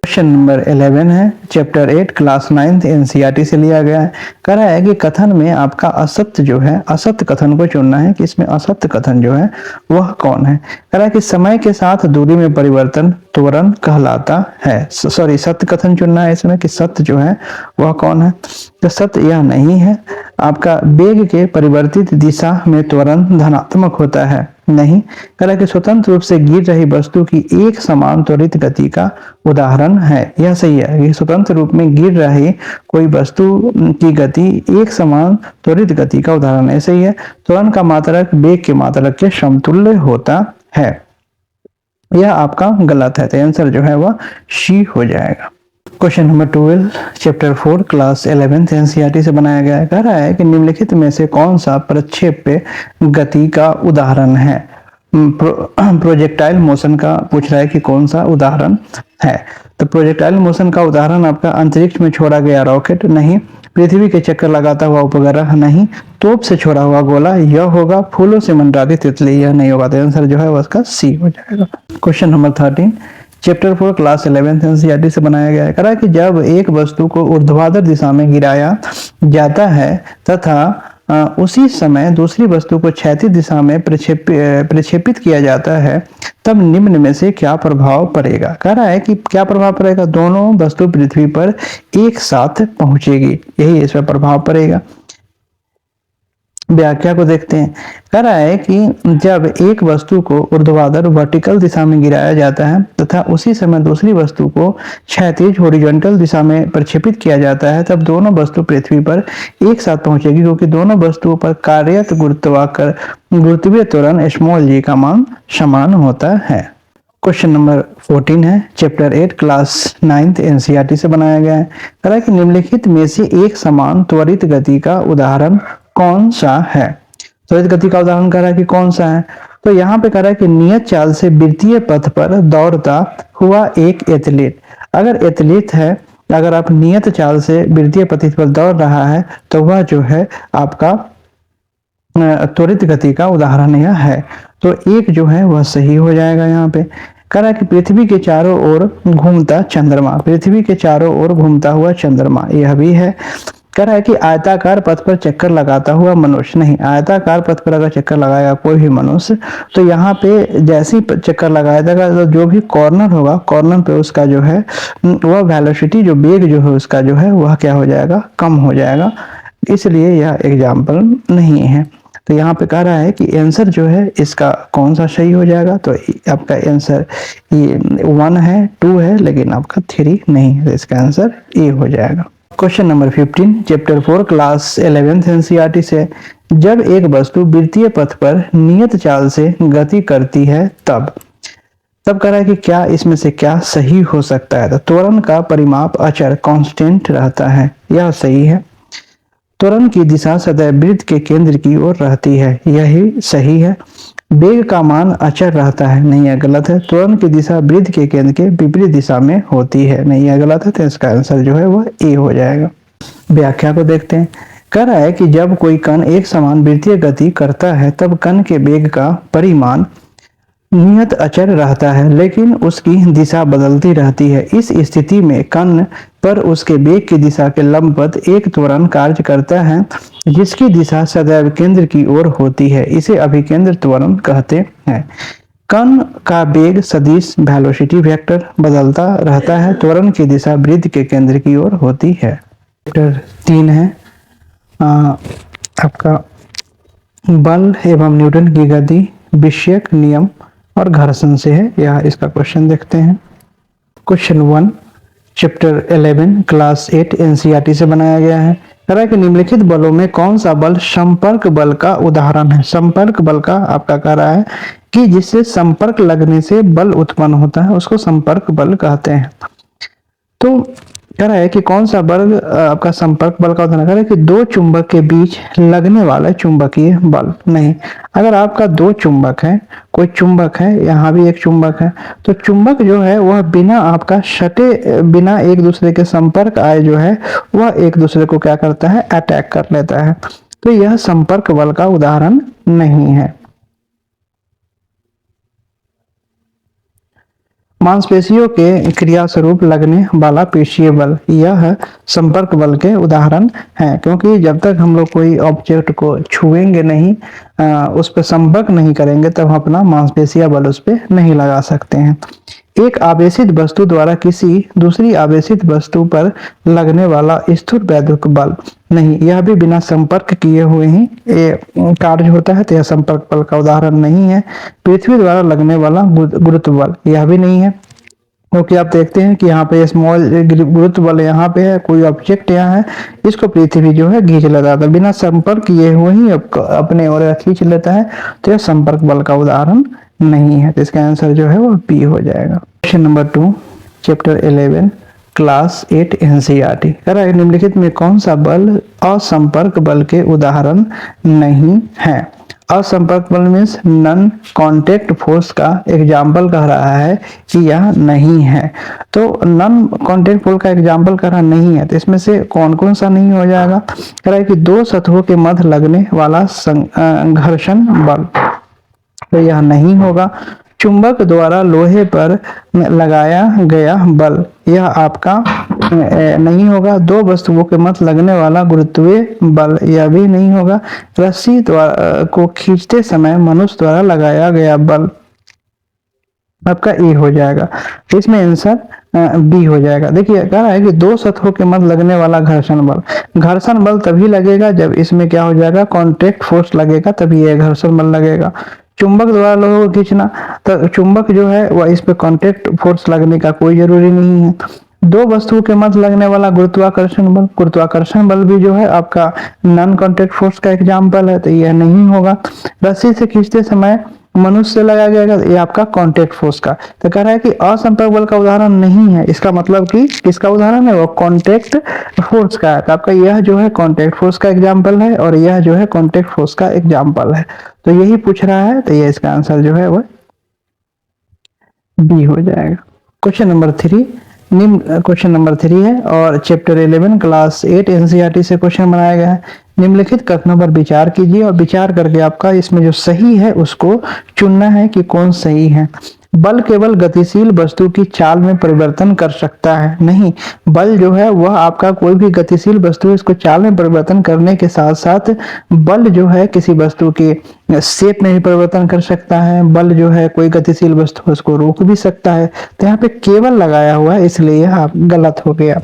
क्वेश्चन नंबर 11 है, चैप्टर 8 क्लास 9th एनसीईआरटी से लिया गया है। कह रहा है कि कथन में आपका असत्य जो है, असत्य कथन को चुनना है कि इसमें असत्य कथन जो है वह कौन है। कह रहा है कि समय के साथ दूरी में परिवर्तन त्वरण कहलाता है। सॉरी, सत्य कथन चुनना है इसमें कि सत्य जो है वह कौन है। तो सत्य यह नहीं है। आपका वेग के परिवर्तित दिशा में त्वरण धनात्मक होता है। नहीं। कह रहा है कि स्वतंत्र रूप से गिर रही वस्तु की एक समान त्वरित गति का उदाहरण है। यह सही है कि स्वतंत्र रूप में गिर रही कोई वस्तु की गति एक समान त्वरित गति का उदाहरण है। सही है। त्वरण का मात्रक वेग के मात्रक के समतुल्य होता है। यह आपका गलत है। तो आंसर जो है वह सी हो जाएगा। Question number 12, chapter 4 class 11th NCERT से बनाया गया है। कह रहा है कि निम्नलिखित में से कौन सा प्रक्षेप्य गति का उदाहरण है। प्रोजेक्टाइल मोशन का पूछ रहा है कि कौन सा उदाहरण है। तो प्रोजेक्टाइल मोशन का उदाहरण आपका अंतरिक्ष में छोड़ा गया रॉकेट नहीं, पृथ्वी के चक्कर लगाता हुआ उपग्रह नहीं, तोप से छोड़ा हुआ गोला यह होगा, फूलों से मंडराती तितली यह नहीं होगा। तो आंसर जो है उसका सी हो जाएगा। Question number 13, chapter 4 class 11th NCERT से बनाया गया है। कह रहा है कि जब एक वस्तु को ऊर्ध्वाधर दिशा में गिराया जाता है तथा उसी समय दूसरी वस्तु को क्षैतिज दिशा में प्रक्षेपित किया जाता है, तब निम्न में से क्या प्रभाव पड़ेगा। कह रहा है कि क्या प्रभाव पड़ेगा, दोनों वस्तु पृथ्वी पर एक साथ पहुंचेगी, यही इस पर प्रभाव पड़ेगा। व्याख्या को देखते हैं। कह रहा है कि जब एक वस्तु को ऊर्ध्वाधर वर्टिकल दिशा में गिराया जाता है तथा उसी समय दूसरी वस्तु को क्षैतिज हॉरिजॉन्टल दिशा में प्रक्षेपित किया जाता है, तब दोनों वस्तु पृथ्वी पर एक साथ पहुंचेगी, क्योंकि दोनों वस्तुओं पर कार्यरत गुरुत्वीय त्वरण स्मॉल g का मान समान होता है। क्वेश्चन नंबर 14 है, चैप्टर 8 क्लास 9th एनसीईआरटी से बनाया गया है। कह रहा है कि निम्नलिखित में से एक समान त्वरित गति का उदाहरण कौन सा है। त्वरित गति का उदाहरण कह रहा है कि कौन सा है। तो यहाँ पे कह रहा है कि नियत चाल से वृत्तीय पथ पर दौड़ता हुआ एक एथलीट। अगर एथलीट है, अगर आप नियत चाल से वृत्तीय पथ पर दौड़ रहा है तो वह जो है आपका त्वरित गति का उदाहरण यह है। तो एक जो है वह सही हो जाएगा। यहाँ पे कह रहा है कि पृथ्वी के चारों ओर घूमता चंद्रमा, पृथ्वी के चारों ओर घूमता हुआ चंद्रमा, यह भी है। कह रहा है कि आयताकार पथ पर चक्कर लगाता हुआ मनुष्य, नहीं, आयताकार पथ पर अगर चक्कर लगाएगा कोई भी मनुष्य तो यहाँ पे जैसे ही चक्कर लगाया जाएगा तो जो भी कॉर्नर होगा, कॉर्नर पे उसका जो है वह वेलोसिटी, जो वेग जो है उसका जो है वह क्या हो जाएगा, कम हो जाएगा, इसलिए यह एग्जाम्पल नहीं है। तो यहाँ पे कह रहा है कि आंसर जो है इसका कौन सा सही हो जाएगा, तो आपका आंसर ये 1 है, 2 है, लेकिन आपका 3 नहीं है, तो इसका आंसर ए हो जाएगा। Question number 15 chapter 4 class 11th NCERT से, जब एक वस्तु वृत्तीय पथ पर नियत चाल से गति करती है तब कह रहा है कि क्या इसमें से क्या सही हो सकता है। तो त्वरण का परिमाप अचर कांस्टेंट रहता है, यह सही है। त्वरण की दिशा सदैव वृत्त के केंद्र की ओर रहती है, यही सही है। वेग का मान अचर रहता है, नहीं, यह गलत है। त्वरण की दिशा वृत्त के केंद्र के विपरीत दिशा में होती है, नहीं, यह गलत है। तो इसका आंसर जो है वह ए हो जाएगा। व्याख्या को देखते हैं। कह रहा है कि जब कोई कण एक समान वृत्तीय गति करता है तब कण के वेग का परिमाण नियत अचर रहता है, लेकिन उसकी दिशा बदलती रहती है। इस स्थिति में कण पर उसके वेग की दिशा के लंबवत एक त्वरण कार्य करता है जिसकी दिशा सदैव केंद्र की ओर होती है, इसे अभिकेंद्र त्वरण कहते हैं। कण का वेग सदिश वेलोसिटी वेक्टर बदलता रहता है, त्वरण की दिशा वृत्त के केंद्र की ओर होती है। चैप्टर 3 है आपका बल एवं न्यूटन की गति, विषयक नियम और घर्षण से है, या इसका क्वेश्चन देखते हैं। क्वेश्चन 1 चैप्टर 11 क्लास 8 एनसीईआरटी से बनाया गया है। कह रहा है कि निम्नलिखित बलों में कौन सा बल संपर्क बल का उदाहरण है। संपर्क बल का आपका कह रहा है कि जिससे संपर्क लगने से बल उत्पन्न होता है उसको संपर्क बल कहते हैं। तो कह रहा है कि कौन सा बल आपका संपर्क बल का उदाहरण, कह रहा है कि दो चुंबक के बीच लगने वाला चुंबकीय बल, नहीं, अगर आपका दो चुंबक है, कोई चुंबक है, यहाँ भी एक चुंबक है, तो चुंबक जो है वह बिना आपका सटे, बिना एक दूसरे के संपर्क आए जो है वह एक दूसरे को क्या करता है, अटैक कर लेता है, तो यह संपर्क बल का उदाहरण नहीं है। मांसपेशियों के क्रिया स्वरूप लगने वाला पेशीय बल, यह संपर्क बल के उदाहरण है, क्योंकि जब तक हम लोग कोई ऑब्जेक्ट को छुएंगे नहीं, उस पर संपर्क नहीं करेंगे, तब हम अपना मांसपेशिया बल उस पर नहीं लगा सकते हैं। एक आवेशित वस्तु द्वारा किसी दूसरी आवेशित वस्तु पर लगने वाला स्थूल वैद्युत बल, नहीं, यह भी बिना संपर्क किए हुए ही कार्य होता है, तो यह संपर्क बल का उदाहरण नहीं है। पृथ्वी द्वारा लगने वाला गुरुत्व बल, यह भी नहीं है, क्योंकि आप देखते हैं कि यहाँ पे स्मॉल गुरुत्व बल यहाँ पे है, कोई ऑब्जेक्ट यहाँ है, इसको पृथ्वी जो है खींच लेता है, बिना संपर्क किए हुए ही अपने ओर खींच लेता है, तो यह संपर्क बल का उदाहरण नहीं है। तो इसका आंसर जो है वो बी हो जाएगा। Question number 2 chapter 11 class 8 NCERT, कह रहा है निम्नलिखित में कौन सा बल असंपर्क बल के उदाहरण नहीं है। असंपर्क बल मीन्स नॉन कांटेक्ट फोर्स का एग्जाम्पल कह रहा है कि यह नहीं है, तो नॉन कांटेक्ट फोर्स का एग्जाम्पल कह रहा नहीं है, तो इसमें से कौन कौन सा नहीं हो जाएगा। कह रहा है कि दो सतहों के मध्य लगने वाला घर्षण बल, तो यह नहीं होगा। चुंबक द्वारा लोहे पर लगाया गया बल, यह आपका नहीं होगा। दो वस्तुओं के मध्य लगने वाला गुरुत्वीय बल, यह भी नहीं होगा। रस्सी द्वारा को खींचते समय मनुष्य द्वारा लगाया गया बल, आपका ए हो जाएगा। इसमें आंसर बी हो जाएगा। देखिए कह रहा है कि दो सतहों के मध्य लगने वाला घर्षण बल, घर्षण बल तभी लगेगा जब इसमें क्या हो जाएगा, कॉन्ट्रैक्ट फोर्स लगेगा, तभी यह घर्षण बल लगेगा। चुंबक द्वारा लोहे को खींचना, तो चुंबक जो है वह इस पे कॉन्ट्रैक्ट फोर्स लगने का कोई जरूरी नहीं है। दो वस्तुओं के मध्य लगने वाला गुरुत्वाकर्षण बल, गुरुत्वाकर्षण बल भी जो है आपका नॉन कॉन्टैक्ट फोर्स का एग्जाम्पल है, तो यह नहीं होगा। रस्सी से खींचते समय मनुष्य से लगाया जाएगा, ये आपका कॉन्टैक्ट फोर्स का, तो कह रहा है कि असंपर्क बल का उदाहरण नहीं है। इसका मतलब कि किसका उदाहरण है, वो कॉन्टैक्ट फोर्स का है, तो आपका यह जो है कॉन्टैक्ट फोर्स का एग्जाम्पल है और यह जो है कॉन्टैक्ट फोर्स का एग्जाम्पल है, तो यही पूछ रहा है, तो यह इसका आंसर जो है वह बी हो जाएगा। क्वेश्चन नंबर 3 निम्न क्वेश्चन नंबर 3 है और चैप्टर 11 क्लास 8 एनसीईआरटी से क्वेश्चन बनाया गया है। निम्नलिखित कथनों पर विचार कीजिए और विचार करके आपका इसमें जो सही है उसको चुनना है कि कौन सही है। बल केवल गतिशील वस्तु की चाल में परिवर्तन कर सकता है, नहीं, बल जो है वह आपका कोई भी गतिशील वस्तु है इसको चाल में परिवर्तन करने के साथ साथ बल जो है किसी वस्तु के शेप में भी परिवर्तन कर सकता है। बल जो है कोई गतिशील वस्तु है उसको रोक भी सकता है। तो यहाँ पे केवल लगाया हुआ है, इसलिए यह गलत हो गया।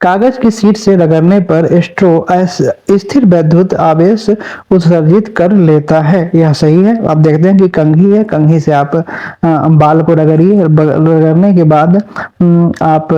कागज की शीट से रगड़ने पर स्ट्रो स्थिर वैद्युत आवेश उत्सर्जित कर लेता है, यह सही है। आप देखते हैं कि कंघी है, कंघी से आप बाल को रगड़िए, रगड़ने के बाद आप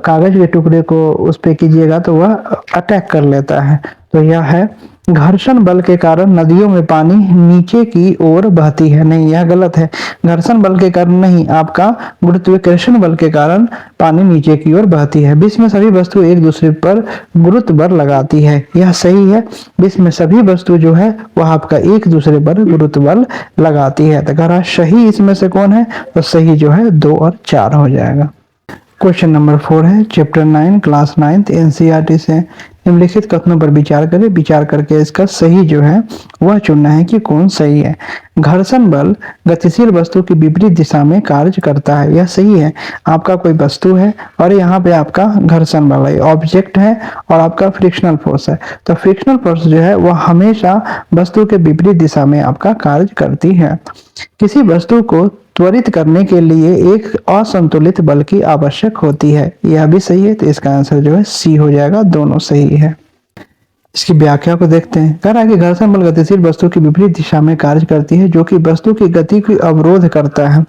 कागज के टुकड़े को उस पे कीजिएगा तो वह अटैक कर लेता है। तो यह है घर्षण बल के कारण नदियों में पानी नीचे की ओर बहती है, नहीं, यह गलत है। घर्षण बल के कारण नहीं, आपका गुरुत्वाकर्षण बल के कारण पानी नीचे की ओर बहती है। विश्व में सभी वस्तु एक दूसरे पर गुरुत्व बल लगाती है, यह सही है। विश्व में सभी वस्तु जो है वह आपका एक दूसरे पर गुरुत्व बल लगाती है। तो अगर सही इसमें से कौन है, तो सही जो है 2 और 4 हो जाएगा। क्वेश्चन नंबर 4 है चैप्टर 9 क्लास 9 एनसीईआरटी से निम्नलिखित कथनों पर विचार करें। विचार करके इसका सही जो है वह चुनना है कि कौन सही है। घर्षण बल गतिशील वस्तु की विपरीत दिशा में कार्य करता है, यह सही है। आपका कोई वस्तु है और यहाँ पे आपका घर्षण बल है, ऑब्जेक्ट है, और आपका फ्रिक्शनल फोर्स है। तो फ्रिक्शनल फोर्स जो है वह हमेशा वस्तु के विपरीत दिशा में आपका कार्य करती है। किसी वस्तु को त्वरित करने के लिए एक असंतुलित बल की आवश्यक होती है, यह भी सही है। तो इसका आंसर जो है सी हो जाएगा, दोनों सही है। इसकी व्याख्या को देखते हैं। कह रहा है कि घर्षण बल गतिशील वस्तु की विपरीत दिशा में कार्य करती है, जो कि वस्तु की गति की अवरोध करता है।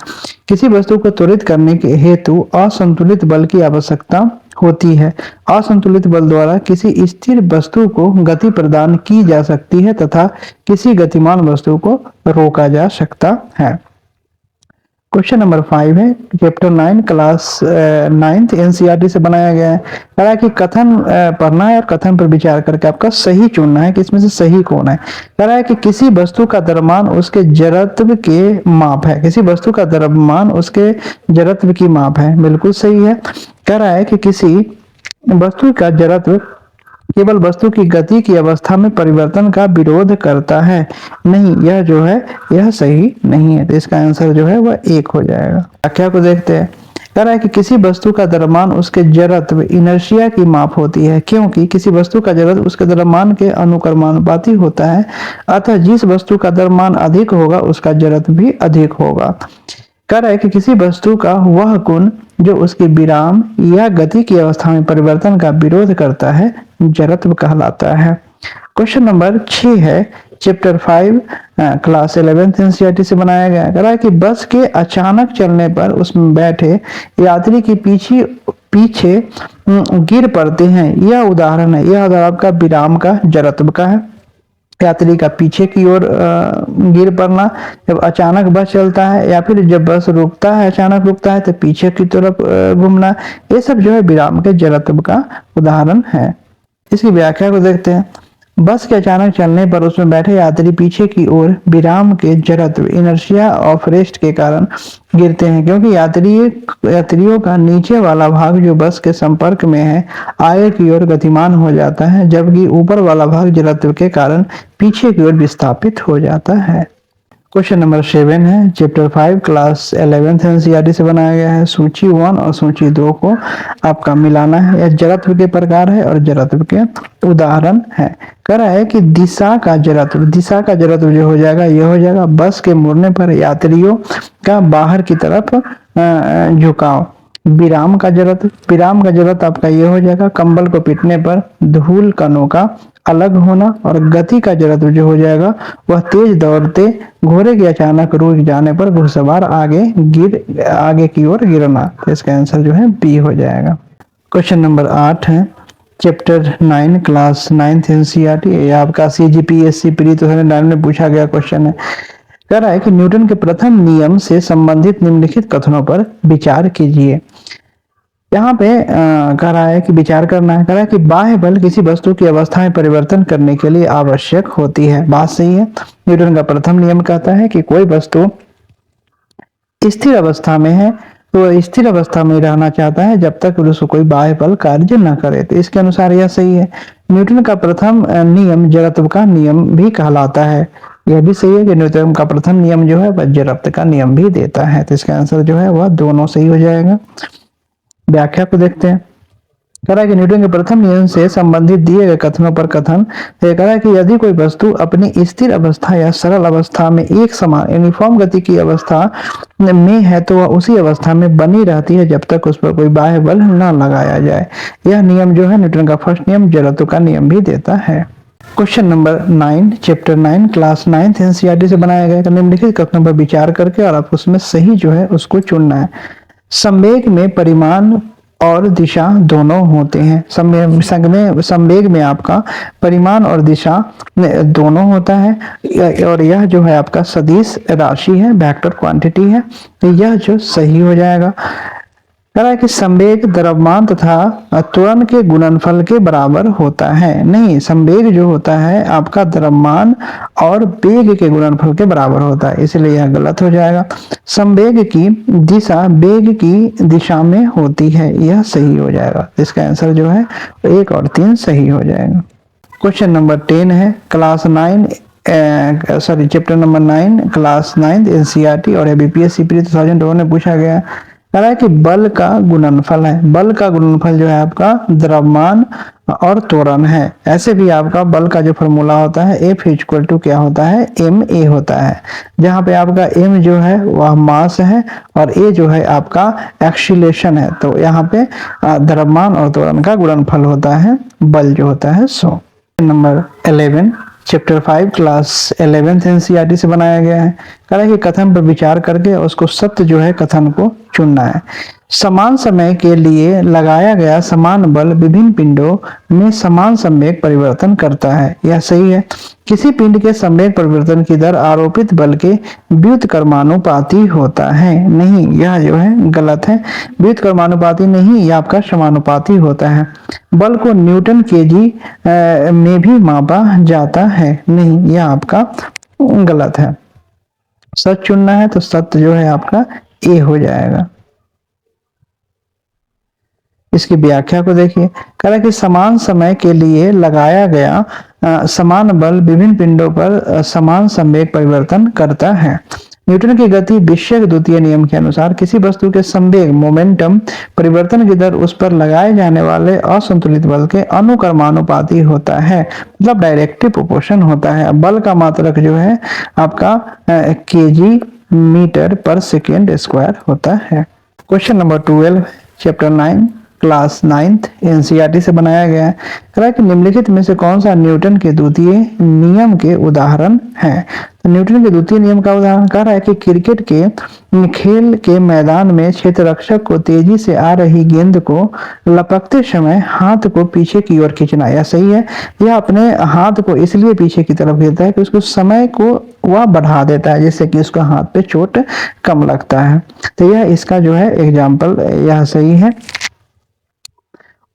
किसी वस्तु को त्वरित करने के हेतु असंतुलित बल की आवश्यकता होती है। असंतुलित बल द्वारा किसी स्थिर वस्तु को गति प्रदान की जा सकती है तथा किसी गतिमान वस्तु को रोका जा सकता है। क्वेश्चन नंबर 5 है चैप्टर 9 क्लास 9 एनसीईआरटी से बनाया गया है। कह रहा है कि कथन पढ़ना है और कथन पर विचार करके आपका सही चुनना है कि इसमें से सही कौन है। कह रहा है कि किसी वस्तु का द्रव्यमान उसके जड़त्व के माप है। किसी वस्तु का द्रव्यमान उसके जड़त्व की माप है, बिल्कुल सही है। कह रहा है कि किसी वस्तु का जड़त्व केवल वस्तु की गति की अवस्था में परिवर्तन का विरोध करता है, नहीं, यह जो है यह सही नहीं है। तो इसका आंसर जो है वह 1 हो जाएगा। व्याख्या को देखते हैं। कह रहा है कि किसी वस्तु का द्रव्यमान उसके जड़त्व इनर्शिया की माप होती है, क्योंकि किसी वस्तु का जड़त्व उसके द्रव्यमान के अनुक्रमानुपाती होता है, अतः जिस वस्तु का द्रव्यमान अधिक होगा उसका जड़त्व भी अधिक होगा। कह रहा है कि किसी वस्तु का वह गुण जो उसके विराम या गति की अवस्था में परिवर्तन का विरोध करता है जड़त्व कहलाता है। क्वेश्चन नंबर 6 है चैप्टर 5 क्लास 11 एनसीईआरटी से बनाया गया। कह रहा है कि बस के अचानक चलने पर उसमें बैठे यात्री के पीछे गिर पड़ते हैं, यह उदाहरण है। यह उदाहरण आपका विराम का जड़त्व का है। यात्री का पीछे की ओर गिर पड़ना जब अचानक बस चलता है, या फिर जब बस रुकता है, अचानक रुकता है तो पीछे की तरफ घूमना, ये सब जो है विराम के जड़त्व का उदाहरण है। इसकी व्याख्या को देखते हैं। बस के अचानक चलने पर उसमें बैठे यात्री पीछे की ओर विराम के जड़त्व इनर्शिया ऑफ रेस्ट के कारण गिरते हैं, क्योंकि यात्रियों का नीचे वाला भाग जो बस के संपर्क में है आगे की ओर गतिमान हो जाता है, जबकि ऊपर वाला भाग जड़त्व के कारण पीछे की ओर विस्थापित हो जाता है। क्वेश्चन नंबर 7 है चैप्टर 5 क्लास 11 एनसीईआरटी से बनाया गया है। सूची 1 और सूची 2 को आपका मिलाना है। यह जड़त्व के प्रकार है और जड़त्व के उदाहरण है। कह रहा है कि दिशा का जड़त्व जो हो जाएगा यह हो जाएगा बस के मुड़ने पर यात्रियों का बाहर की तरफ झुकाव। विराम का जड़त्व आपका ये हो जाएगा कंबल को पीटने पर धूल कणों का अलग होना, और गति का जड़त्व जो हो जाएगा वह तेज दौड़ते घोड़े के अचानक रुक जाने पर घुड़सवार आगे की ओर गिरना। तो इसका आंसर जो है बी हो जाएगा। क्वेश्चन नंबर 8 है चैप्टर 9 क्लास 9 एनसीईआरटी। ये आपका सीजीपीएससी प्री 2009 में पूछा गया क्वेश्चन है। कह रहा है कि न्यूटन के प्रथम नियम से संबंधित निम्नलिखित कथनों पर विचार कीजिए। यहाँ पे कह रहा है कि विचार करना है। कह रहा है कि बाह्य बल किसी वस्तु की अवस्था में परिवर्तन करने के लिए आवश्यक होती है, बात सही है। न्यूटन का प्रथम नियम कहता है कि कोई वस्तु स्थिर अवस्था में है तो स्थिर अवस्था में रहना चाहता है जब तक उसको कोई बाह्य बल कार्य न करे, तो इसके अनुसार यह सही है। न्यूटन का प्रथम नियम जड़त्व का नियम भी कहलाता है। यह भी सही है कि न्यूटन का प्रथम नियम जो है वह जड़त्व का नियम भी देता है। तो इसका आंसर जो है वह दोनों सही हो जाएगा। व्याख्या को देखते हैं। कह रहा है कि न्यूटन के प्रथम नियम से संबंधित दिए गए कथनों पर कथन कह रहा है कि यदि कोई वस्तु अपनी स्थिर अवस्था या सरल अवस्था में एक समान यूनिफॉर्म गति की अवस्था में है तो वह उसी अवस्था में बनी रहती है जब तक उस पर कोई बाह्य बल न लगाया जाए। यह नियम जो है न्यूटन का फर्स्ट नियम जड़त्व का नियम भी देता है। Question number 9 chapter 9 class 9 NCERT से बनाया गया निम्नलिखित कथनों पर विचार करके और आप उसमें सही जो है उसको चुनना है। संवेग में परिमाण और दिशा दोनों होते हैं। संवेग में आपका परिमाण और दिशा दोनों होता है और यह जो है आपका सदिश राशि है, वेक्टर क्वांटिटी है। तो यह जो सही हो जाएगा। कह रहा है कि संवेग द्रव्यमान तथा त्वरण के गुणनफल के बराबर होता है। नहीं, संवेग जो होता है आपका द्रव्यमान और वेग के गुणनफल के बराबर होता है, इसलिए यह गलत हो जाएगा। संवेग की दिशा वेग की दिशा में होती है, यह सही हो जाएगा। इसका आंसर जो है 1 और 3 सही हो जाएगा। क्वेश्चन नंबर 10 है class 9 chapter number 9 class 9 NCERT और बीपीएससी प्री 2002 में पूछा गया। कह रहा है कि बल का गुणनफल है। बल का गुणनफल जो है आपका द्रव्यमान और त्वरण है। ऐसे भी आपका बल का जो फॉर्मूला होता है F इक्वल टू क्या होता है, ma होता है, जहां पे आपका m जो है वह मास है और a जो है आपका एक्सीलरेशन है। तो यहाँ पे द्रव्यमान और त्वरण का गुणनफल होता है बल जो होता है 100। नंबर 11 चैप्टर 5 क्लास 11 एनसीईआरटी से बनाया गया है। कह रहा है कि कथन पर विचार करके उसको सत्य जो है कथन को चुनना है। समान समय के लिए लगाया गया समान बल विभिन्न पिंडों में समान संवेग परिवर्तन करता है, यह सही है। किसी पिंड के संवेग परिवर्तन की दर आरोपित बल के व्युत्क्रमानुपाती होता है। नहीं, यह जो है गलत है। व्युत्क्रमानुपाती नहीं, यह आपका समानुपाती होता है। बल को न्यूटन केजी में भी मापा जाता है। नहीं, यह आपका गलत है। सच चुनना है तो सत्य जो है आपका ए हो जाएगा। इसकी व्याख्या को देखिए। कह रहा है कि समान समय के लिए लगाया गया समान बल विभिन्न पिंडों पर समान संवेग परिवर्तन करता है। न्यूटन की गति विषय के द्वितीय नियम के अनुसार किसी वस्तु के संवेग मोमेंटम परिवर्तन की दर उस पर लगाए जाने वाले असंतुलित बल के अनुक्रमानुपाती होता है, मतलब डायरेक्टली प्रोपोर्शन होता है। बल का मात्रक जो है आपका केजी मीटर पर सेकेंड स्क्वायर होता है। Question number 12 chapter 9 class 9 NCERT से बनाया गया है। कह रहा है कि निम्नलिखित में से कौन सा न्यूटन के द्वितीय नियम के उदाहरण है। तो न्यूटन के द्वितीय नियम का उदाहरण कह रहा है कि क्रिकेट के खेल के मैदान में क्षेत्ररक्षक को तेजी से आ रही गेंद को लपकते समय हाथ को पीछे की ओर खींचना, यह सही है। यह अपने हाथ को इसलिए पीछे की तरफ खींचता है कि उसको समय को वह बढ़ा देता है जिससे कि उसका हाथ पे चोट कम लगता है। तो यह इसका जो है एग्जाम्पल यह सही है।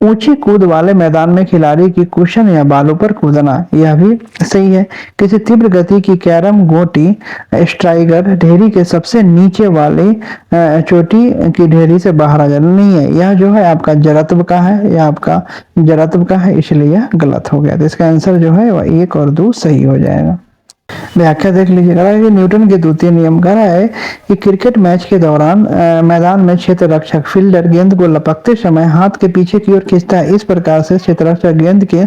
ऊंची कूद वाले मैदान में खिलाड़ी की कुशन या बालों पर कूदना, यह भी सही है। किसी तीव्र गति की कैरम गोटी स्ट्राइकर ढेरी के सबसे नीचे वाली चोटी की ढेरी से बाहर आ जाना नहीं है। यह जो है आपका जड़त्व का है, यह आपका जड़त्व का है, इसलिए यह गलत हो गया। तो इसका आंसर जो है वह 1 और 2 सही हो जाएगा। व्याख्या देख लीजिए। कह रहा है कि न्यूटन के द्वितीय नियम कह रहा है कि क्रिकेट मैच के दौरान मैदान में क्षेत्र रक्षक फील्डर गेंद को लपकते समय हाथ के पीछे की ओर खींचता है। इस प्रकार से क्षेत्र रक्षक गेंद के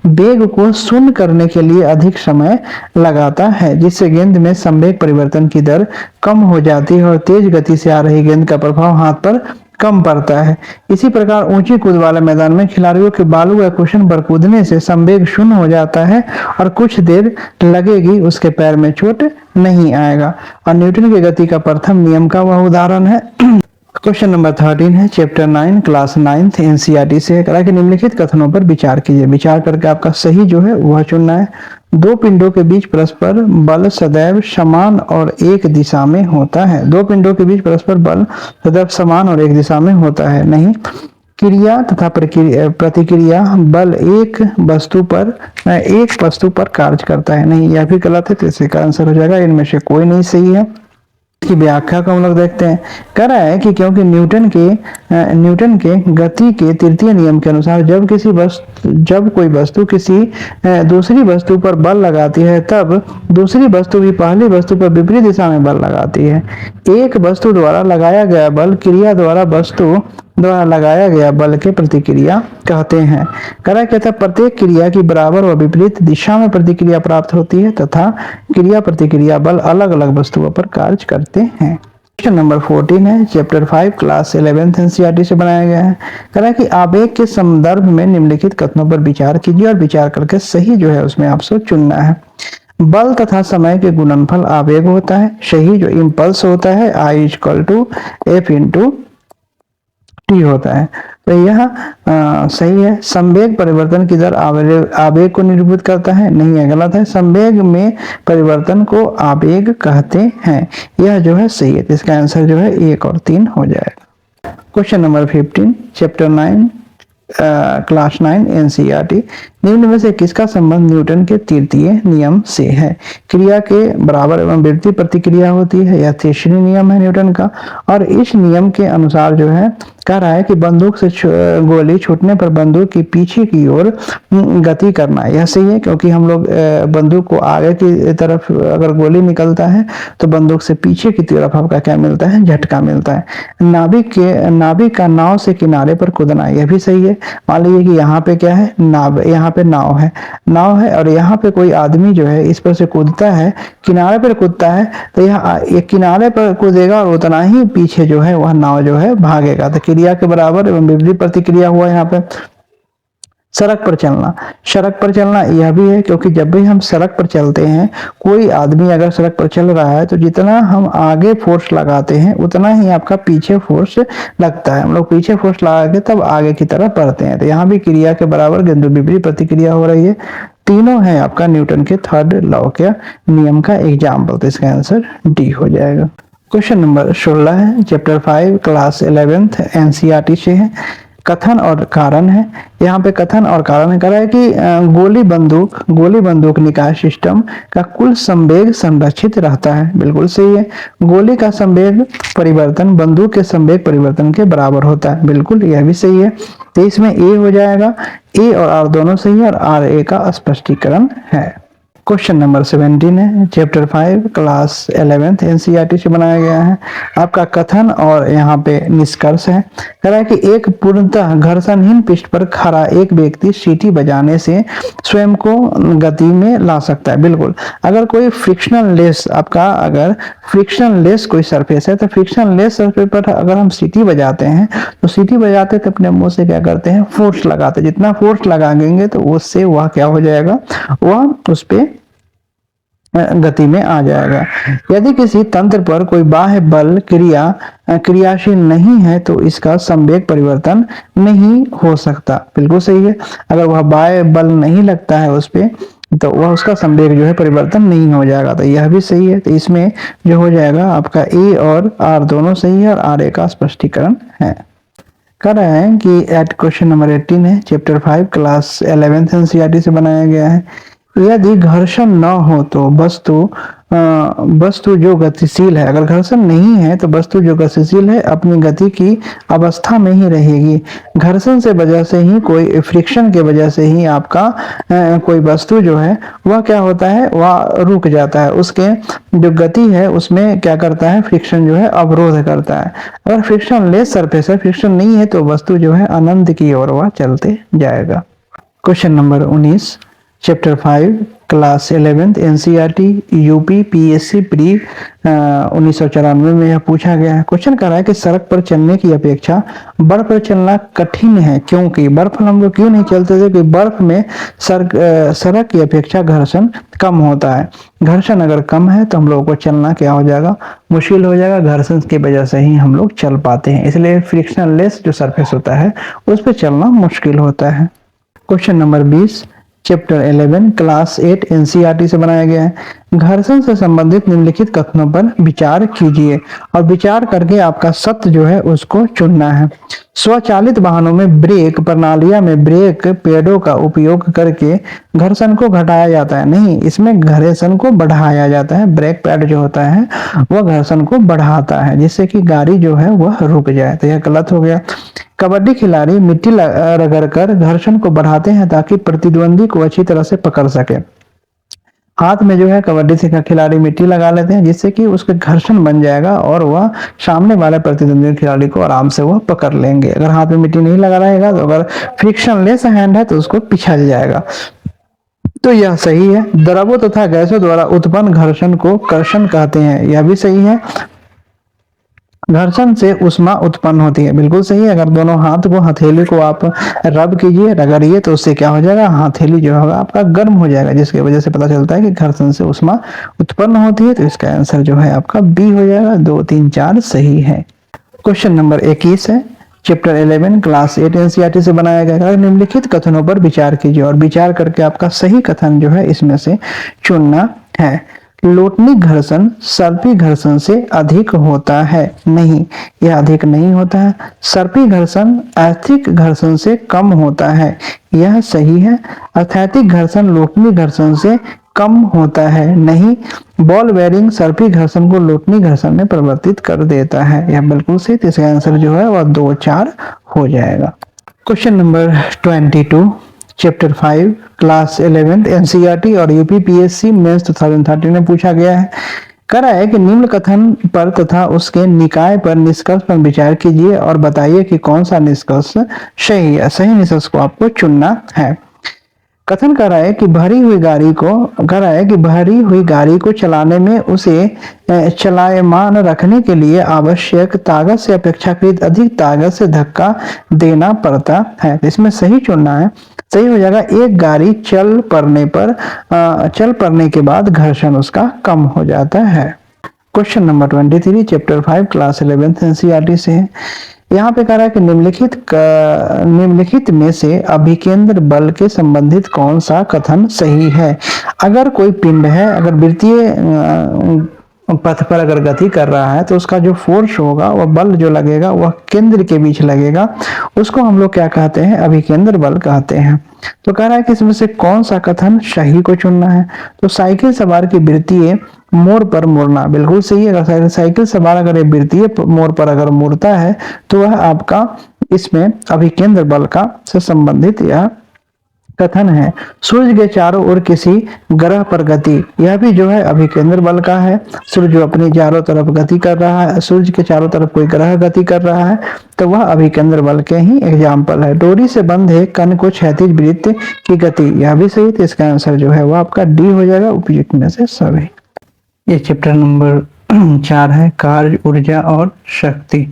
वेग को शून्य करने के लिए अधिक समय लगाता है, जिससे गेंद में संवेग परिवर्तन की दर कम हो जाती है और तेज गति से आ रही गेंद का प्रभाव हाथ पर कम पड़ता है। इसी प्रकार ऊंची कूद वाले मैदान में खिलाड़ियों के बालू या कुशन पर कूदने से संवेग शून्य हो जाता है और कुछ देर लगेगी उसके पैर में चोट नहीं आएगा। और न्यूटन की गति का प्रथम नियम का वह उदाहरण है। क्वेश्चन नंबर 13 है चैप्टर 9 क्लास 9 एनसीईआरटी से। कह रहा है कि निम्नलिखित कथनों पर विचार कीजिए। विचार करके आपका सही जो है वह चुनना है। दो पिंडों के बीच परस्पर बल सदैव समान और एक दिशा में होता है। दो पिंडों के बीच परस्पर बल सदैव समान और एक दिशा में होता है। नहीं, क्रिया तथा प्रतिक्रिया बल एक वस्तु पर कार्य करता है। नहीं, यह भी गलत है। तो इसका आंसर हो जाएगा इनमें से कोई नहीं सही है। की व्याख्या को हम लोग देखते हैं। कह रहा है कि क्योंकि न्यूटन के गति के तृतीय नियम के अनुसार जब कोई वस्तु किसी दूसरी वस्तु पर बल लगाती है, तब दूसरी वस्तु भी पहली वस्तु पर विपरीत दिशा में बल लगाती है। एक वस्तु द्वारा लगाया गया बल क्रिया द्वारा वस्तु द्वारा लगाया गया बल के प्रतिक्रिया कहते हैं। करा कहता है प्रत्येक क्रिया की बराबर व विपरीत दिशा में प्रतिक्रिया प्राप्त होती है तथा क्रिया प्रतिक्रिया बल अलग अलग वस्तुओं पर कार्य करते हैं। क्वेश्चन नंबर 14 है, चैप्टर 5 क्लास 11th एनसीईआरटी से बनाया गया है। कह रहा है कि आवेग के संदर्भ में निम्नलिखित कथनों पर विचार कीजिए और विचार करके सही जो है उसमें आपसे चुनना है। बल तथा समय के गुणनफल आवेग होता है। सही जो इम्पल्स होता है I=F टी होता है, तो यह सही है। संवेग परिवर्तन की दर आवेग को निरूपित करता है, नहीं है, गलत है। संवेग में परिवर्तन को आवेग कहते हैं, यह जो है सही है। तो इसका आंसर जो है 1 और 3 हो जाएगा। Question number 15 chapter 9 class 9 NCERT, निम्न में से किसका संबंध न्यूटन के तृतीय नियम से है? क्रिया के बराबर एवं विपरीत प्रतिक्रिया होती है, यह तीसरी नियम है न्यूटन का। और इस नियम के अनुसार जो है कह रहा है कि बंदूक से गोली छूटने पर बंदूक की पीछे की ओर गति करना, यह सही है। क्योंकि हम लोग बंदूक को आगे की तरफ अगर गोली निकलता है तो बंदूक से पीछे की तरफ आपका क्या मिलता है? झटका मिलता है। नाविक का नाव से किनारे पर कूदना, यह भी सही है। मान लीजिए कि यहाँ पे क्या है? यहाँ पे नाव है और यहाँ पे कोई आदमी जो है इस पर से कूदता है, किनारे पर कूदता है, तो यह किनारे पर कूदेगा और उतना ही पीछे जो है वह नाव जो है भागेगा। तो क्रिया के बराबर एवं विपरीत प्रतिक्रिया हुआ यहाँ पे। सड़क पर चलना यह भी है, क्योंकि जब भी हम सड़क पर चलते हैं, कोई आदमी अगर सड़क पर चल रहा है तो जितना हम आगे फोर्स लगाते हैं उतना ही आपका पीछे फोर्स लगता है। हम लोग पीछे फोर्स लगा के तब आगे की तरफ बढ़ते हैं। तो यहाँ भी क्रिया के बराबर किंतु विपरीत प्रतिक्रिया हो रही है। तीनों है आपका न्यूटन के थर्ड लॉ के नियम का एग्जाम्पल, तो इसका आंसर डी हो जाएगा। क्वेश्चन नंबर 16 है, चैप्टर 5 क्लास 11th एनसीईआरटी से है। कथन और कारण है। यहाँ पे कथन और कारण कह रहा है कि गोली बंदूक निकाय सिस्टम का कुल संवेग संरक्षित रहता है, बिल्कुल सही है। गोली का संवेग परिवर्तन बंदूक के संवेग परिवर्तन के बराबर होता है, बिल्कुल यह भी सही है। तो इसमें ए हो जाएगा, ए और आर दोनों सही है और आर ए का स्पष्टीकरण है। क्वेश्चन नंबर 17 है, चैप्टर 5 क्लास 11th एनसीईआरटी से बनाया गया है। आपका कथन और यहाँ पे निष्कर्ष है। कह रहा है कि एक पूर्णतः घर्षणहीन पृष्ठ पर खड़ा एक व्यक्ति सीटी बजाने से स्वयं को गति में ला सकता है, बिल्कुल। अगर कोई फ्रिक्शन लेस कोई सरफेस है, तो फ्रिक्शन लेस सरफेस पर अगर हम सीटी बजाते हैं तो सीटी बजाते तो अपने मुंह से क्या करते हैं? फोर्स लगाते। जितना फोर्स लगाएंगे तो उससे वह क्या हो जाएगा? वह उस पे गति में आ जाएगा। यदि किसी तंत्र पर कोई बाह्य बल क्रियाशील नहीं है तो इसका संवेग परिवर्तन नहीं हो सकता, बिल्कुल सही है। अगर वह बाह्य बल नहीं लगता है उस पे तो वह उसका संवेग जो है परिवर्तन नहीं हो जाएगा, तो यह भी सही है। तो इसमें जो हो जाएगा आपका ए और आर दोनों सही है और आर ए का स्पष्टीकरण है। कह रहा है कि एट क्वेश्चन नंबर 18 है, चैप्टर 5 क्लास 11th एनसीईआरटी से बनाया गया है। यदि घर्षण न हो तो वस्तु जो गतिशील है, अगर घर्षण नहीं है तो वस्तु जो गतिशील है अपनी गति की अवस्था में ही रहेगी। घर्षण से वजह से ही कोई फ्रिक्शन के वजह से ही आपका कोई वस्तु जो है वह क्या होता है? वह रुक जाता है। उसके जो गति है उसमें क्या करता है? फ्रिक्शन जो है अवरोध करता है। अगर फ्रिक्शन लेस सरफेस है, फ्रिक्शन नहीं है, तो वस्तु जो है अनंत की ओर वह चलते जाएगा। Question number 19 chapter 5 class 11th NCERT UP PSC pre 1994 में यह पूछा गया है। क्वेश्चन कर रहा है कि सड़क पर चलने की अपेक्षा बर्फ पर चलना कठिन है, क्योंकि बर्फ हम लोग क्यों नहीं चलते थे? कि बर्फ में सड़क की अपेक्षा घर्षण कम होता है। घर्षण अगर कम है तो हम लोगों को चलना क्या हो जाएगा? मुश्किल हो जाएगा। घर्षण की वजह से ही हम लोग चल पाते हैं, इसलिए फ्रिक्शन लेस जो सरफेस होता है उस पर चलना मुश्किल होता है। Question number 20 chapter 11 class 8 NCERT से बनाया गया है। घर्षण से संबंधित निम्नलिखित कथनों पर विचार कीजिए और विचार करके आपका सत्य जो है उसको चुनना है। स्वचालित वाहनों में ब्रेक प्रणालियां में ब्रेक पैडों का उपयोग करके घर्षण को घटाया जाता है, नहीं, इसमें घर्षण को बढ़ाया जाता है। ब्रेक पैड जो होता है वह घर्षण को बढ़ाता है जिससे कि गाड़ी जो है वह रुक जाए, तो यह गलत हो गया। कबड्डी खिलाड़ी मिट्टी रगड़कर घर्षण को बढ़ाते हैं ताकि प्रतिद्वंदी को अच्छी तरह से पकड़ सके। हाथ में जो है कबड्डी से खिलाड़ी मिट्टी लगा लेते हैं जिससे कि उसके घर्षण बन जाएगा और वह सामने वाले प्रतिद्वंदी खिलाड़ी को आराम से वह पकड़ लेंगे। अगर हाथ में मिट्टी नहीं लगा रहेगा तो अगर फ्रिक्शन लेस हैंड है तो उसको पिछल जाएगा। तो यह सही है। द्रवों तथा गैसों द्वारा उत्पन्न घर्षण को कर्षण कहते हैं, यह भी सही है। घर्षण से उष्मा उत्पन्न होती है, बिल्कुल सही है। अगर दोनों हाथ को हथेली को आप रब कीजिए, रगड़िए, तो उससे क्या हो जाएगा, हथेली जो होगा आपका गर्म हो जाएगा, जिसकी वजह से पता चलता है कि घर्षण से उष्मा उत्पन्न होती है। तो इसका आंसर जो है आपका बी हो जाएगा। 2, 3, 4 सही है। क्वेश्चन नंबर 21 है, चैप्टर 11 क्लास 8 एनसीईआरटी से बनाया गया है। निम्नलिखित कथनों पर विचार कीजिए और विचार करके आपका सही कथन जो है इसमें से चुनना है। लोटनिक घर्षण सर्पी घर्षण से अधिक होता है, नहीं, यह अधिक नहीं होता है। सर्पी घर्षण अस्थैतिक घर्षण से कम होता है, यह सही है। अस्थैतिक घर्षण लोटनिक घर्षण से कम होता है, नहीं। बॉल बेयरिंग सर्पी घर्षण को लोटनिक घर्षण में परिवर्तित कर देता है, यह बिल्कुल सही। तो इसका आंसर जो है वह 2, 4 हो जाएगा। Question number 22 chapter 5 class 11 NCERT और यूपीपीएससी मेंस 2013 में पूछा गया है। कह रहा है कि निम्न कथन पर तथा उसके निकाय पर निष्कर्ष पर विचार कीजिए और बताइए कि कौन सा निष्कर्ष सही है। सही निष्कर्ष को आपको चुनना है। कथन कर रहा है कि भरी हुई गाड़ी को चलाने में उसे चलायमान रखने के लिए आवश्यक ताकत से अपेक्षाकृत अधिक ताकत से धक्का देना पड़ता है। इसमें सही चुनना है। सही हो जाएगा, एक गाड़ी चल पड़ने के बाद घर्षण उसका कम हो जाता है। Question number 23 chapter 5 class 11 NCERT से है। यहाँ पे कह रहा है कि निम्नलिखित में से अभिकेंद्र बल के संबंधित कौन सा कथन सही है। अगर कोई पिंड है, अगर वृत्तीय पथ पर अगर गति कर रहा है तो उसका जो फोर्स होगा, वह बल जो लगेगा वह केंद्र के बीच लगेगा, उसको हम लोग क्या कहते हैं, अभिकेंद्र बल कहते हैं। तो कह रहा है कि इसमें से कौन सा कथन सही को चुनना है। तो साइकिल सवार की वृत्तीय मोड़ पर मुड़ना, बिल्कुल सही है। अगर साइकिल सवार अगर वृत्तीय मोड़ पर अगर मुड़ता है तो वह आपका इसमें अभिकेंद्र बल का से संबंधित यह कथन है। सूर्य के चारों ओर किसी ग्रह पर गति, यह भी जो है अभिकेंद्र बल का है। सूर्य जो अपनी चारों तरफ गति कर रहा है, सूर्य के चारों तरफ कोई ग्रह गति कर रहा है तो वह अभिकेंद्र बल के ही एग्जाम्पल है। डोरी से बंधे कण को क्षैतिज वृत्त की गति, यह भी सही। तो इसका आंसर जो है वह आपका डी हो जाएगा, उपयुक्त में से सभी। ये चैप्टर नंबर 4 है, कार्य, ऊर्जा और शक्ति,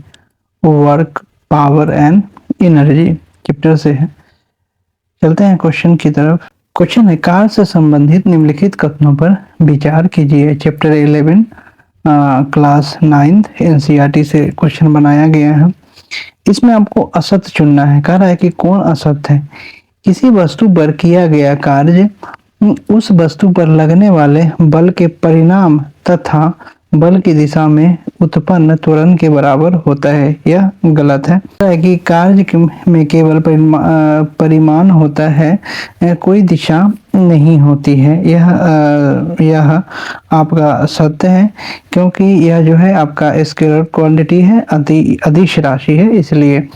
work, power and energy chapter से है। चलते हैं क्वेश्चन की तरफ। क्वेश्चन है, कार से संबंधित निम्नलिखित कथनों पर विचार कीजिए। चैप्टर 11 क्लास 9 एनसीईआरटी से क्वेश्चन बनाया गया है। इसमें आपको असत्य चुनना है। कह रहा है कि कौन असत्य है। किसी वस्तु पर किया गया कार्य उस वस्तु पर लगने वाले बल के परिणाम तथा बल की दिशा में उत्पन्न त्वरण के बराबर होता है, यह गलत है। कि कार्य में केवल परिमाण होता है, कोई दिशा नहीं होती है, यह आपका सत्य है, क्योंकि यह जो है आपका स्केलर क्वांटिटी है, अदिश राशि है। इसलिए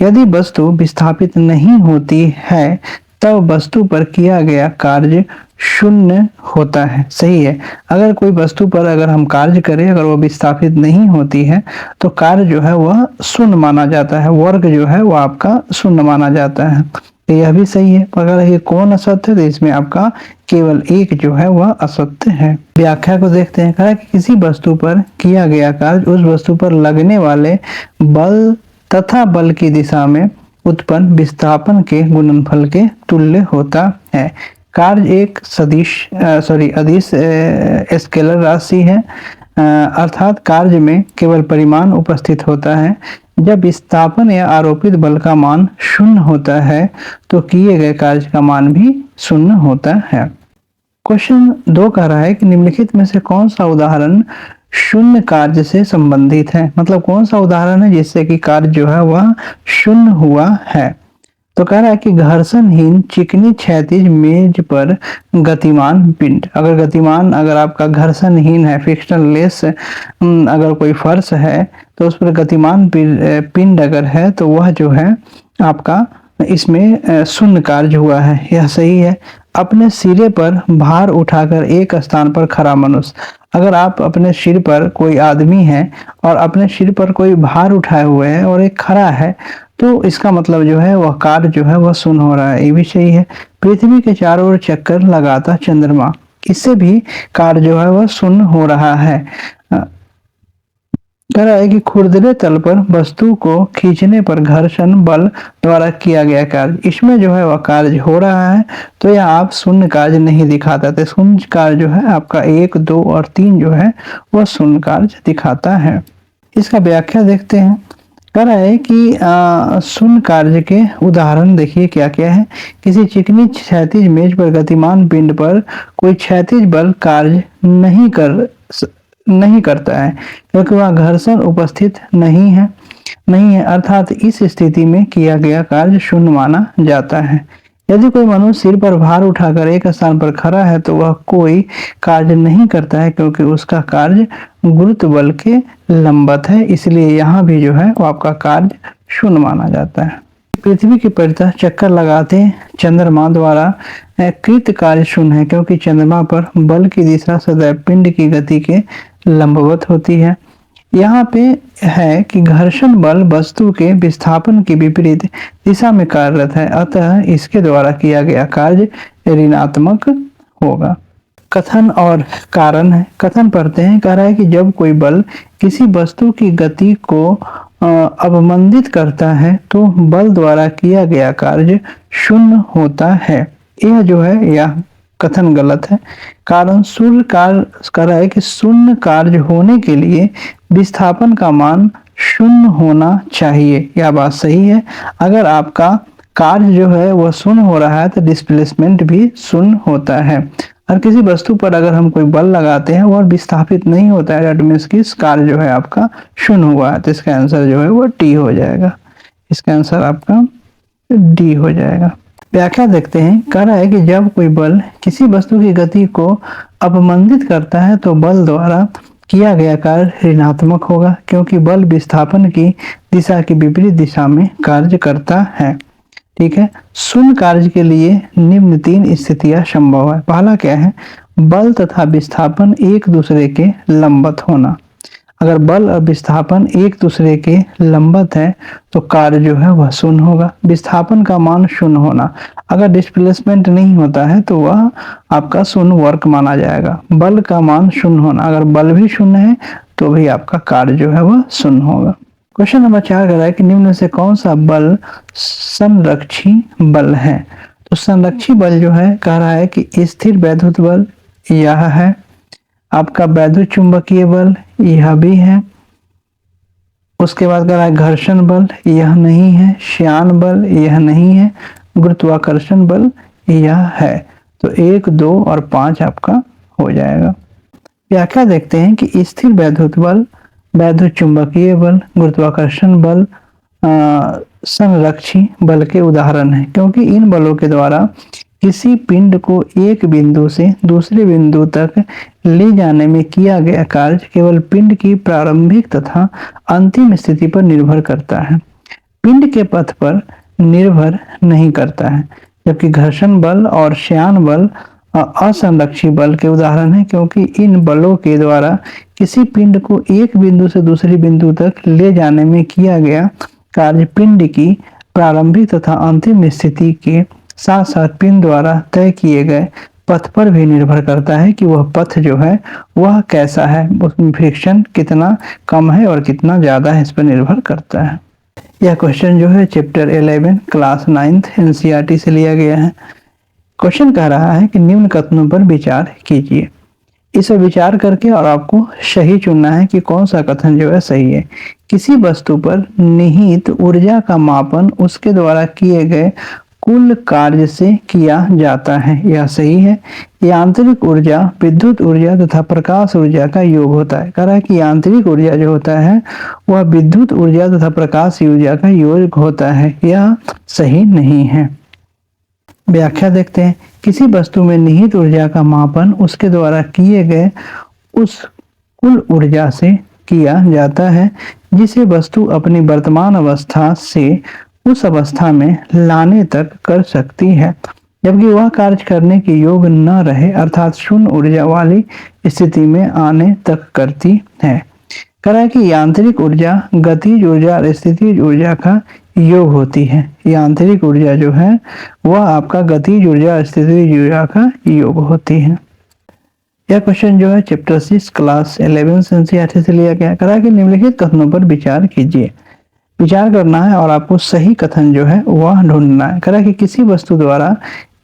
यदि वस्तु विस्थापित नहीं होती है तब वस्तु पर किया गया कार्य शून्य होता है, सही है। अगर कोई वस्तु पर अगर हम कार्य करें, अगर वो विस्थापित नहीं होती है तो कार्य जो है वह शून्य माना जाता है, वर्क जो है वह आपका शून्य माना जाता है। तो यह भी सही है। अगर ये कौन असत्य है तो इसमें आपका केवल एक जो है वह असत्य है। व्याख्या को देखते हैं। कहा कि किसी वस्तु पर किया गया कार्य उस वस्तु पर लगने वाले बल तथा बल की दिशा में उत्पन्न विस्थापन के गुणनफल के तुल्य होता है। कार्य एक अदिश स्केलर राशि है, अर्थात कार्य में केवल परिमाण उपस्थित होता है। जब विस्थापन या आरोपित बल का मान शून्य होता है तो किए गए कार्य का मान भी शून्य होता है। क्वेश्चन 2 कह रहा है कि निम्नलिखित में से कौन सा उदाहरण शून्य कार्य से संबंधित है, मतलब कौन सा उदाहरण है जिससे कि कार्य जो है वह शून्य हुआ है। तो कह रहा है कि घर्षणहीन चिकनी क्षैतिज मेज पर गतिमान पिंड। अगर आपका घर्षणहीन है, फ्रिक्शनलेस अगर कोई फर्श है तो उस पर गतिमान पिंड अगर है तो वह जो है आपका इसमें शून्य कार्य हुआ है। यह सही है। अपने सिरे पर भार उठाकर एक स्थान पर खड़ा मनुष्य। अगर आप अपने सिर पर कोई आदमी है और अपने सिर पर कोई भार उठाए हुए है और एक खड़ा है, तो इसका मतलब जो है वह कार्य जो है वह शून्य हो रहा है। ये भी सही है। पृथ्वी के चारों ओर चक्कर लगाता चंद्रमा, इससे भी कार्य जो है वह शून्य हो रहा है। कह रहा है कि खुरदरे तल पर वस्तु को खींचने पर घर्षण बल द्वारा किया गया कार्य, इसमें जो है वह कार्य हो रहा है, तो यह आप शून्य कार्य नहीं दिखाता। तो शून्य कार्य जो है आपका 1, 2 और 3 जो है वह शून्य कार्य दिखाता है। इसका व्याख्या देखते हैं। कह रहा है कि शून्य कार्य के उदाहरण देखिए क्या क्या है। किसी चिकनी क्षैतिज मेज पर गतिमान पिंड पर कोई क्षैतिज बल कार्य नहीं करता है क्योंकि वह घर्षण उपस्थित नहीं है, अर्थात इस स्थिति में किया गया कार्य शून्य माना जाता है। यदि कोई मनुष्य सिर पर भार उठाकर एक स्थान पर खड़ा है तो वह कोई कार्य नहीं करता है क्योंकि उसका कार्य गुरुत्व बल के लंबवत है, इसलिए यहाँ भी जो है वो आपका कार्य शून्य माना जाता है। पृथ्वी की परितः चक्कर लगाते चंद्रमा द्वारा कृत कार्य शून्य है क्योंकि चंद्रमा पर बल की दिशा सदैव पिंड की गति के लंबवत होती है। यहाँ पे है कि घर्षण बल वस्तु के विस्थापन के विपरीत दिशा में कार्यरत है, अतः इसके द्वारा किया गया कार्य ऋणात्मक होगा। कथन और कारण है। कथन पढ़ते हैं। कह रहा है कि जब कोई बल किसी वस्तु की गति को अवमंदित करता है तो बल द्वारा किया गया कार्य शून्य होता है। यह जो है यह कथन गलत है। कारण शून्य कार्य कर रहा है कि शून्य कार्य होने के लिए विस्थापन का मान शून्य होना चाहिए। यह बात सही है। अगर आपका कार्य जो है वह शून्य हो रहा है तो डिस्प्लेसमेंट भी शून्य होता है। और किसी वस्तु पर अगर हम कोई बल लगाते हैं और विस्थापित नहीं होता है, दैट मीन्स कि कार्य जो है आपका शून्य हुआ है, तो इसका आंसर जो है वो डी हो जाएगा। इसका आंसर आपका डी हो जाएगा। व्याख्या देखते हैं। कह रहा है कि जब कोई बल किसी वस्तु की गति को अवमंदित करता है तो बल द्वारा किया गया कार्य ऋणात्मक होगा क्योंकि बल विस्थापन की दिशा की विपरीत दिशा में कार्य करता है। ठीक है। शून्य कार्य के लिए निम्न 3 स्थितियां संभव है। पहला क्या है? बल तथा विस्थापन एक दूसरे के लंबवत होना। अगर बल और विस्थापन एक दूसरे के लंबवत है तो कार्य जो है वह शून्य होगा। विस्थापन का मान शून्य होना। अगर डिस्प्लेसमेंट नहीं होता है तो वह आपका शून्य वर्क माना जाएगा। बल का मान शून्य होना। अगर बल भी शून्य है तो भी आपका कार्य जो है वह शून्य होगा। क्वेश्चन नंबर 4 कह रहा है कि निम्न में से कौन सा बल संरक्षी बल है। तो संरक्षी बल जो है कह रहा है कि स्थिर वैद्युत बल यह है, आपका वैद्युत चुंबकीय बल यह भी है, उसके बाद कह रहा है घर्षण बल यह नहीं है, श्यान बल यह नहीं है, गुरुत्वाकर्षण बल यह है। तो 1, 2 और 5 आपका हो जाएगा। व्याख्या देखते हैं कि स्थिर वैद्युत बल, वैद्युत चुंबकीय बल, गुरुत्वाकर्षण बल संरक्षी बल के उदाहरण है क्योंकि इन बलों के द्वारा किसी पिंड को एक बिंदु से दूसरे बिंदु तक ले जाने में किया गया कार्य केवल पिंड की प्रारंभिक तथा अंतिम स्थिति पर निर्भर करता है, पिंड के पथ पर निर्भर नहीं करता है। जबकि घर्षण बल और श्यान बल असंरक्षी बल के उदाहरण है क्योंकि इन बलों के द्वारा किसी पिंड को एक बिंदु से दूसरे बिंदु तक ले जाने में किया गया कार्य पिंड की प्रारंभिक तथा अंतिम स्थिति के साथ साथ पिंड द्वारा तय किए गए पथ पर भी निर्भर करता है कि वह पथ जो है वह कैसा है, उसमें फ्रिक्शन कितना कम है और कितना ज्यादा है, इस पर निर्भर करता है। यह क्वेश्चन जो है चैप्टर 11 क्लास 9th एनसीईआरटी से लिया गया है। क्वेश्चन कह रहा है कि निम्न कथनों पर विचार कीजिए। इस पर विचार करके और आपको सही चुनना है कि कौन सा कथन जो है सही है। किसी वस्तु पर निहित ऊर्जा का मापन उसके द्वारा किए गए कुल कार्य से किया जाता है। यह सही है। यांत्रिक ऊर्जा विद्युत ऊर्जा तथा प्रकाश ऊर्जा का योग होता है। कह रहा है कि यांत्रिक ऊर्जा जो होता है वह विद्युत ऊर्जा तथा प्रकाश ऊर्जा का योग होता है। यह सही नहीं है। व्याख्या देखते हैं। किसी वस्तु में निहित ऊर्जा का मापन उसके द्वारा किए गए उस कुल ऊर्जा से किया जाता है जिसे वस्तु अपनी वर्तमान अवस्था से उस अवस्था में लाने तक कर सकती है, जबकि वह कार्य करने के योग्य न रहे अर्थात शून्य ऊर्जा वाली स्थिति में आने तक करती है। कह रहा है कि यांत्रिक ऊर्जा गतिज ऊर्जा और स्थितिज ऊर्जा का योग होती है। यांत्रिक ऊर्जा जो है वह आपका गतिज ऊर्जा और स्थितिज ऊर्जा का योग होती है। यह क्वेश्चन जो है चैप्टर 6 क्लास 11 एनसीईआरटी से लिया गया। करा कि निम्नलिखित कथनों पर विचार कीजिए। विचार करना है और आपको सही कथन जो है वह ढूंढना है। करा कि किसी वस्तु द्वारा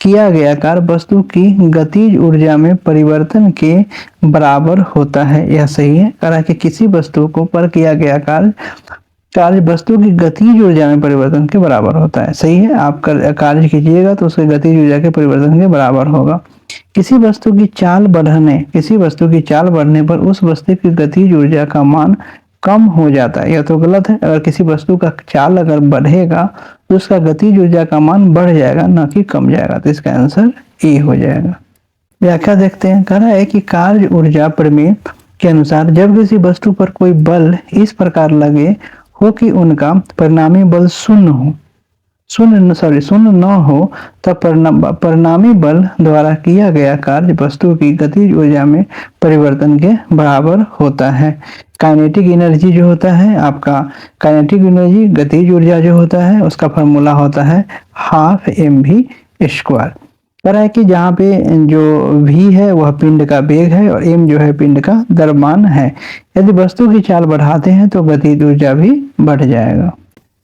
किया गया कार्य वस्तु की गतिज ऊर्जा में परिवर्तन के बराबर होता है। यह सही है। करा कि किसी वस्तु को पर किया गया कार्य वस्तु की गतिज ऊर्जा में परिवर्तन के बराबर होता है। सही है। आप कार्य कीजिएगा तो उसके गतिज ऊर्जा के परिवर्तन के बराबर होगा। किसी वस्तु की चाल बढ़ने पर उस वस्तु की गतिज ऊर्जा का मान कम हो जाता है। यह तो गलत है। अगर किसी वस्तु का चाल अगर बढ़ेगा तो उसका गतिज ऊर्जा का मान बढ़ जाएगा, न कि कम जाएगा। तो इसका आंसर ए हो जाएगा। व्याख्या देखते हैं। कह रहा है कि कार्य ऊर्जा प्रमेय के अनुसार जब किसी वस्तु पर कोई बल इस प्रकार लगे हो कि उनका परिणामी बल शून्य न हो तब परिणामी बल द्वारा किया गया कार्य वस्तु की गतिज ऊर्जा में परिवर्तन के बराबर होता है। काइनेटिक एनर्जी जो होता है आपका, काइनेटिक एनर्जी गतिज ऊर्जा जो होता है उसका फॉर्मूला होता है हाफ mv स्क्वायर। कह रहा है कि जहाँ पे जो v है वह पिंड का वेग है और m जो है पिंड का द्रव्यमान है। यदि वस्तु की चाल बढ़ाते हैं तो गतिज ऊर्जा भी बढ़ जाएगा।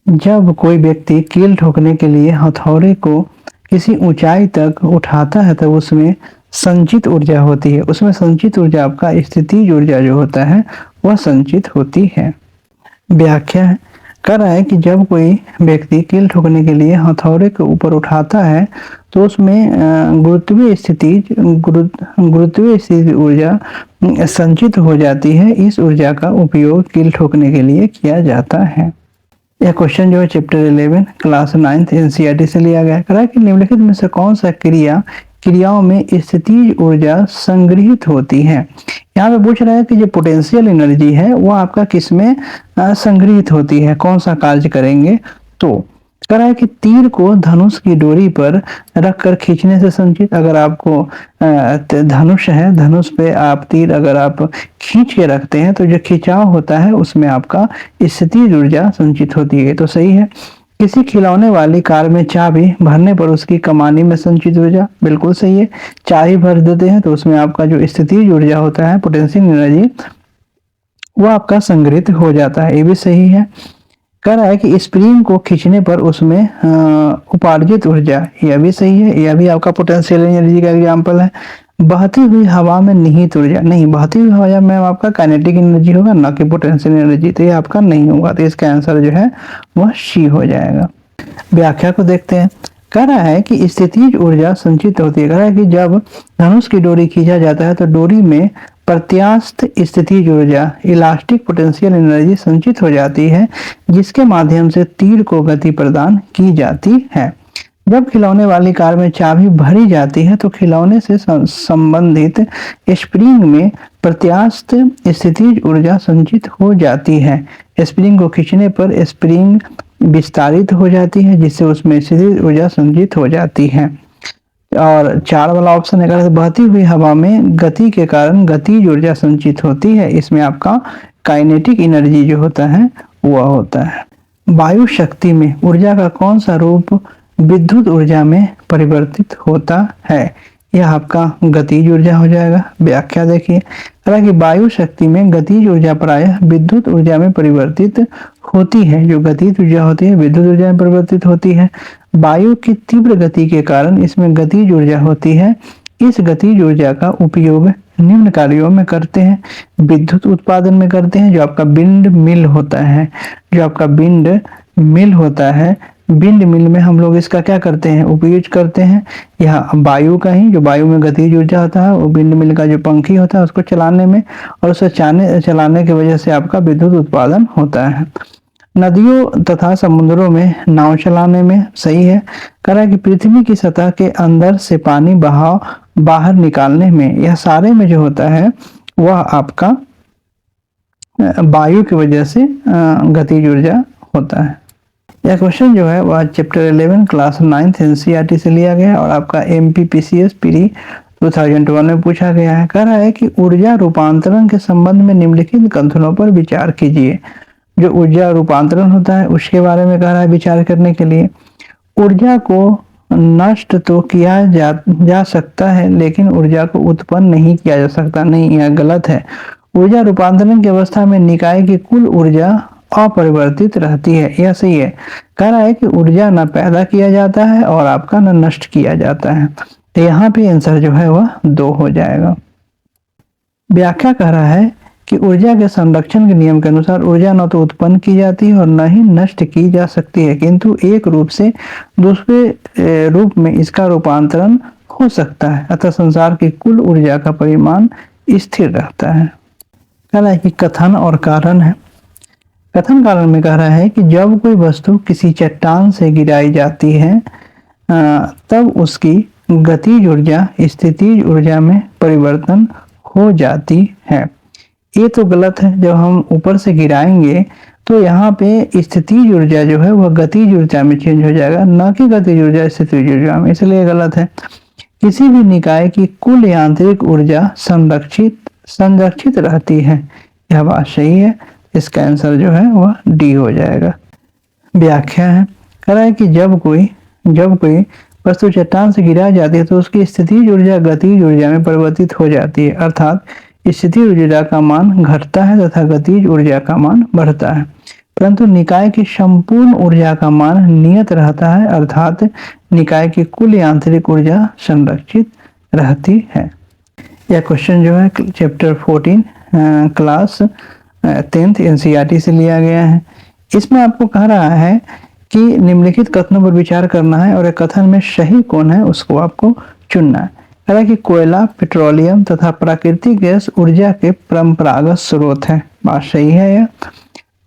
जब कोई व्यक्ति कील ठोकने के लिए हथौड़े को किसी ऊंचाई तक उठाता है तब उसमें संचित ऊर्जा होती है। उसमें संचित ऊर्जा आपका स्थितिज ऊर्जा जो होता है वह संचित होती है। व्याख्या कर रहा है कि जब कोई व्यक्ति कील ठोकने के लिए हथौड़े के ऊपर उठाता है तो उसमें गुरुत्वीय स्थिति ऊर्जा संचित हो जाती है। इस ऊर्जा का उपयोग कील ठोकने के लिए किया जाता है। यह क्वेश्चन जो है चैप्टर 11 क्लास 9 एनसीईआरटी से लिया गया। कहा कि निम्नलिखित में से कौन सा क्रियाओं में स्थितिज ऊर्जा संग्रहित होती है। यहाँ पे पूछ रहा है कि जो पोटेंशियल एनर्जी है वो आपका किस में संग्रहित होती है, कौन सा कार्य करेंगे। तो कह रहा है कि तीर को धनुष की डोरी पर रखकर खींचने से संचित। अगर आपको धनुष है, धनुष पे आप तीर अगर आप खींच के रखते हैं तो जो खिंचाव होता है उसमें आपका स्थितिज ऊर्जा संचित होती है। तो सही है। किसी खिलौने वाली कार में चाबी भरने पर उसकी कमानी में संचित ऊर्जा, बिल्कुल सही है। चाबी भर देते हैं तो उसमें आपका जो स्थितिज ऊर्जा होता है पोटेंशियल एनर्जी वो आपका संग्रहित हो जाता है। ये भी सही है। कह रहा है कि स्प्रिंग को खींचने पर उसमें उपार्जित ऊर्जा, यह भी सही है। यह भी आपका पोटेंशियल एनर्जी का एग्जांपल है। बहती हुई हवा में निहित ऊर्जा, नहीं, बहती हुई हवा में आपका काइनेटिक एनर्जी होगा ना कि पोटेंशियल एनर्जी, तो ये आपका नहीं होगा। तो इसका आंसर जो है वह सी हो जाएगा। व्याख्या को देखते हैं। कह रहा है कि स्थितिज ऊर्जा संचित होती है। कह रहा है कि जब धनुष की डोरी खींचा जाता है तो डोरी में प्रत्यास्थ स्थितिज ऊर्जा इलास्टिक पोटेंशियल एनर्जी संचित हो जाती है जिसके माध्यम से तीर को गति प्रदान की जाती है। जब खिलौने वाली कार में चाबी भरी जाती है तो खिलौने से संबंधित स्प्रिंग में प्रत्यास्थ स्थितिज ऊर्जा संचित हो जाती है। स्प्रिंग को खींचने पर स्प्रिंग विस्तारित हो जाती है जिससे उसमें स्थितिज ऊर्जा संचित हो जाती है। और 4 वाला ऑप्शन है बहती हुई हवा में गति के कारण गतिज ऊर्जा संचित होती है। इसमें आपका काइनेटिक एनर्जी जो होता है वह होता है। वायु शक्ति में ऊर्जा का कौन सा रूप विद्युत ऊर्जा में परिवर्तित होता है। यह आपका गतिज ऊर्जा हो जाएगा। व्याख्या देखिए। हालांकि वायु शक्ति में गतिज ऊर्जा प्रायः विद्युत ऊर्जा में परिवर्तित होती है। जो गतिज ऊर्जा होती है विद्युत ऊर्जा में परिवर्तित होती है। वायु की तीव्र गति के कारण इसमें गतिज ऊर्जा होती है। इस गतिज ऊर्जा का उपयोग निम्न कार्यों में करते हैं। विद्युत उत्पादन में करते हैं, जो आपका विंड मिल होता है, विंड मिल में हम लोग इसका क्या करते हैं, उपयोग करते हैं। यह वायु का ही, जो वायु में गतिज ऊर्जा होता है, वो विंड मिल का जो पंखी होता है उसको चलाने में, और उसे चलाने की वजह से आपका विद्युत उत्पादन होता है। नदियों तथा समुद्रों में नाव चलाने में, सही है। कह रहा है कि पृथ्वी की सतह के अंदर से पानी बहाव बाहर निकालने में, यह सारे में जो होता है वह आपका वायु की वजह से गतिज ऊर्जा होता है। यह क्वेश्चन जो है वह चैप्टर 11 क्लास 9 एनसीईआरटी से लिया गया और आपका एमपीपीसीएस प्री 2001 में पूछा गया है। कह रहा है कि ऊर्जा रूपांतरण के संबंध में निम्नलिखित कथनों पर विचार कीजिए। जो ऊर्जा रूपांतरण होता है उसके बारे में कह रहा है विचार करने के लिए। ऊर्जा को नष्ट तो किया जा सकता है, लेकिन ऊर्जा को उत्पन्न नहीं किया जा सकता। नहीं, यह गलत है। ऊर्जा रूपांतरण की अवस्था में निकाय की कुल ऊर्जा अपरिवर्तित रहती है, यह सही है। कह रहा है कि ऊर्जा न पैदा किया जाता है और आपका न नष्ट किया जाता है, तो यहाँ पे आंसर जो है वह 2 हो जाएगा। व्याख्या कह रहा है कि ऊर्जा के संरक्षण के नियम के अनुसार ऊर्जा न तो उत्पन्न की जाती है और न ही नष्ट की जा सकती है, किंतु एक रूप से दूसरे रूप में इसका रूपांतरण हो सकता है। अतः संसार की कुल ऊर्जा का परिमाण स्थिर रहता है। कह रहा है कि कथन और कारण है। कथन कारण में कह रहा है कि जब कोई वस्तु किसी चट्टान से गिराई जाती है तब उसकी गतिज ऊर्जा स्थितिज ऊर्जा में परिवर्तन हो जाती है। ये तो गलत है। जब हम ऊपर से गिराएंगे तो यहाँ पे स्थितिज ऊर्जा जो है वह गतिज ऊर्जा में चेंज हो जाएगा, न कि गतिज ऊर्जा स्थितिज ऊर्जा में, इसलिए गलत है। किसी भी निकाय की कुल यांत्रिक ऊर्जा संरक्षित रहती है, यह बात सही है। इसका आंसर जो है वह डी हो जाएगा। व्याख्या है। कह रहा है कि जब कोई वस्तु चट्टान से गिरा जाती है तो उसकी स्थितिज ऊर्जा गतिज ऊर्जा में परिवर्तित हो जाती है, अर्थात स्थितिज ऊर्जा का मान घटता है तथा गतिज ऊर्जा का मान बढ़ता है, परंतु निकाय की संपूर्ण ऊर्जा का मान नियत रहता है, अर्थात निकाय की कुल यांत्रिक ऊर्जा संरक्षित रहती है। यह क्वेश्चन जो है चैप्टर 14 क्लास 10th एनसीईआरटी से लिया गया है। इसमें आपको कह रहा है कि निम्नलिखित कथनों पर विचार करना है और एक कथन में सही कौन है उसको आपको चुनना है। कह रहा है कि कोयला, पेट्रोलियम तथा प्राकृतिक गैस ऊर्जा के परंपरागत स्रोत है, बात सही है। यह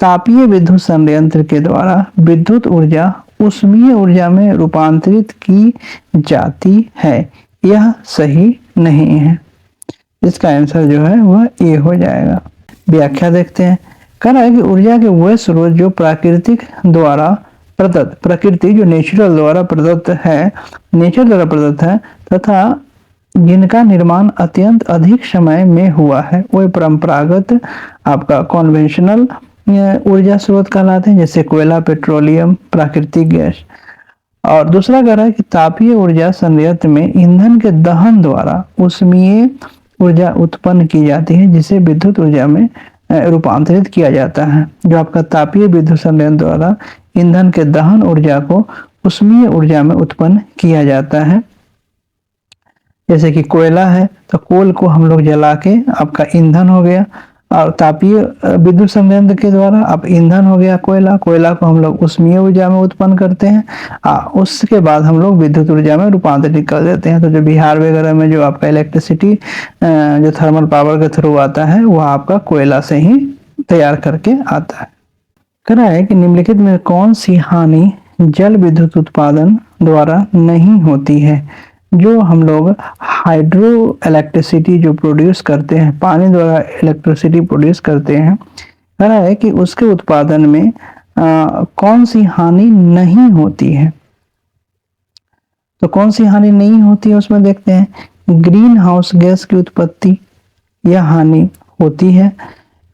तापीय विद्युत संयंत्र के द्वारा विद्युत ऊर्जा ऊष्मीय ऊर्जा में रूपांतरित की जाती है, यह सही नहीं है। इसका आंसर जो है वह ए हो जाएगा। व्याख्या देखते हैं। कह रहा है कि ऊर्जा के वह स्रोत जो प्रकृति जो नेचुरल द्वारा प्रदत्त है, नेचर द्वारा प्रदत्त है तथा जिनका निर्माण अत्यंत अधिक समय में हुआ है, वह परंपरागत आपका कॉन्वेंशनल ऊर्जा स्रोत कहलाते हैं, जैसे कोयला, पेट्रोलियम, प्राकृतिक गैस। और दूसरा कह रहा है कि तापीय ऊर्जा संयंत्र में ईंधन के दहन द्वारा ऊष्मीय ऊर्जा उत्पन्न की जाती है, जिसे विद्युत ऊर्जा में रूपांतरित किया जाता है। जो आपका तापीय विद्युत संयंत्र द्वारा ईंधन के दहन ऊर्जा को ऊष्मीय ऊर्जा में उत्पन्न किया जाता है, जैसे कि कोयला है तो कोल को हम लोग जला के आपका ईंधन हो गया, और तापीय विद्युत संयंत्र के द्वारा अब ईंधन हो गया कोयला। कोयला को हम लोग ऊष्मीय ऊर्जा में उत्पन्न करते हैं, उसके बाद हम लोग विद्युत ऊर्जा में रूपांतरित कर देते हैं। तो जो बिहार वगैरह में जो आपका इलेक्ट्रिसिटी जो थर्मल पावर के थ्रू आता है वह आपका कोयला से ही तैयार करके आता है। कह रहा है कि निम्नलिखित में कौन सी हानि जल विद्युत उत्पादन द्वारा नहीं होती है। जो हम लोग हाइड्रो इलेक्ट्रिसिटी जो प्रोड्यूस करते हैं, पानी द्वारा इलेक्ट्रिसिटी प्रोड्यूस करते हैं, कह रहा है कि उसके उत्पादन में कौन सी हानि नहीं होती है। तो कौन सी हानि नहीं होती है उसमें देखते हैं। ग्रीन हाउस गैस की उत्पत्ति, यह हानि होती है।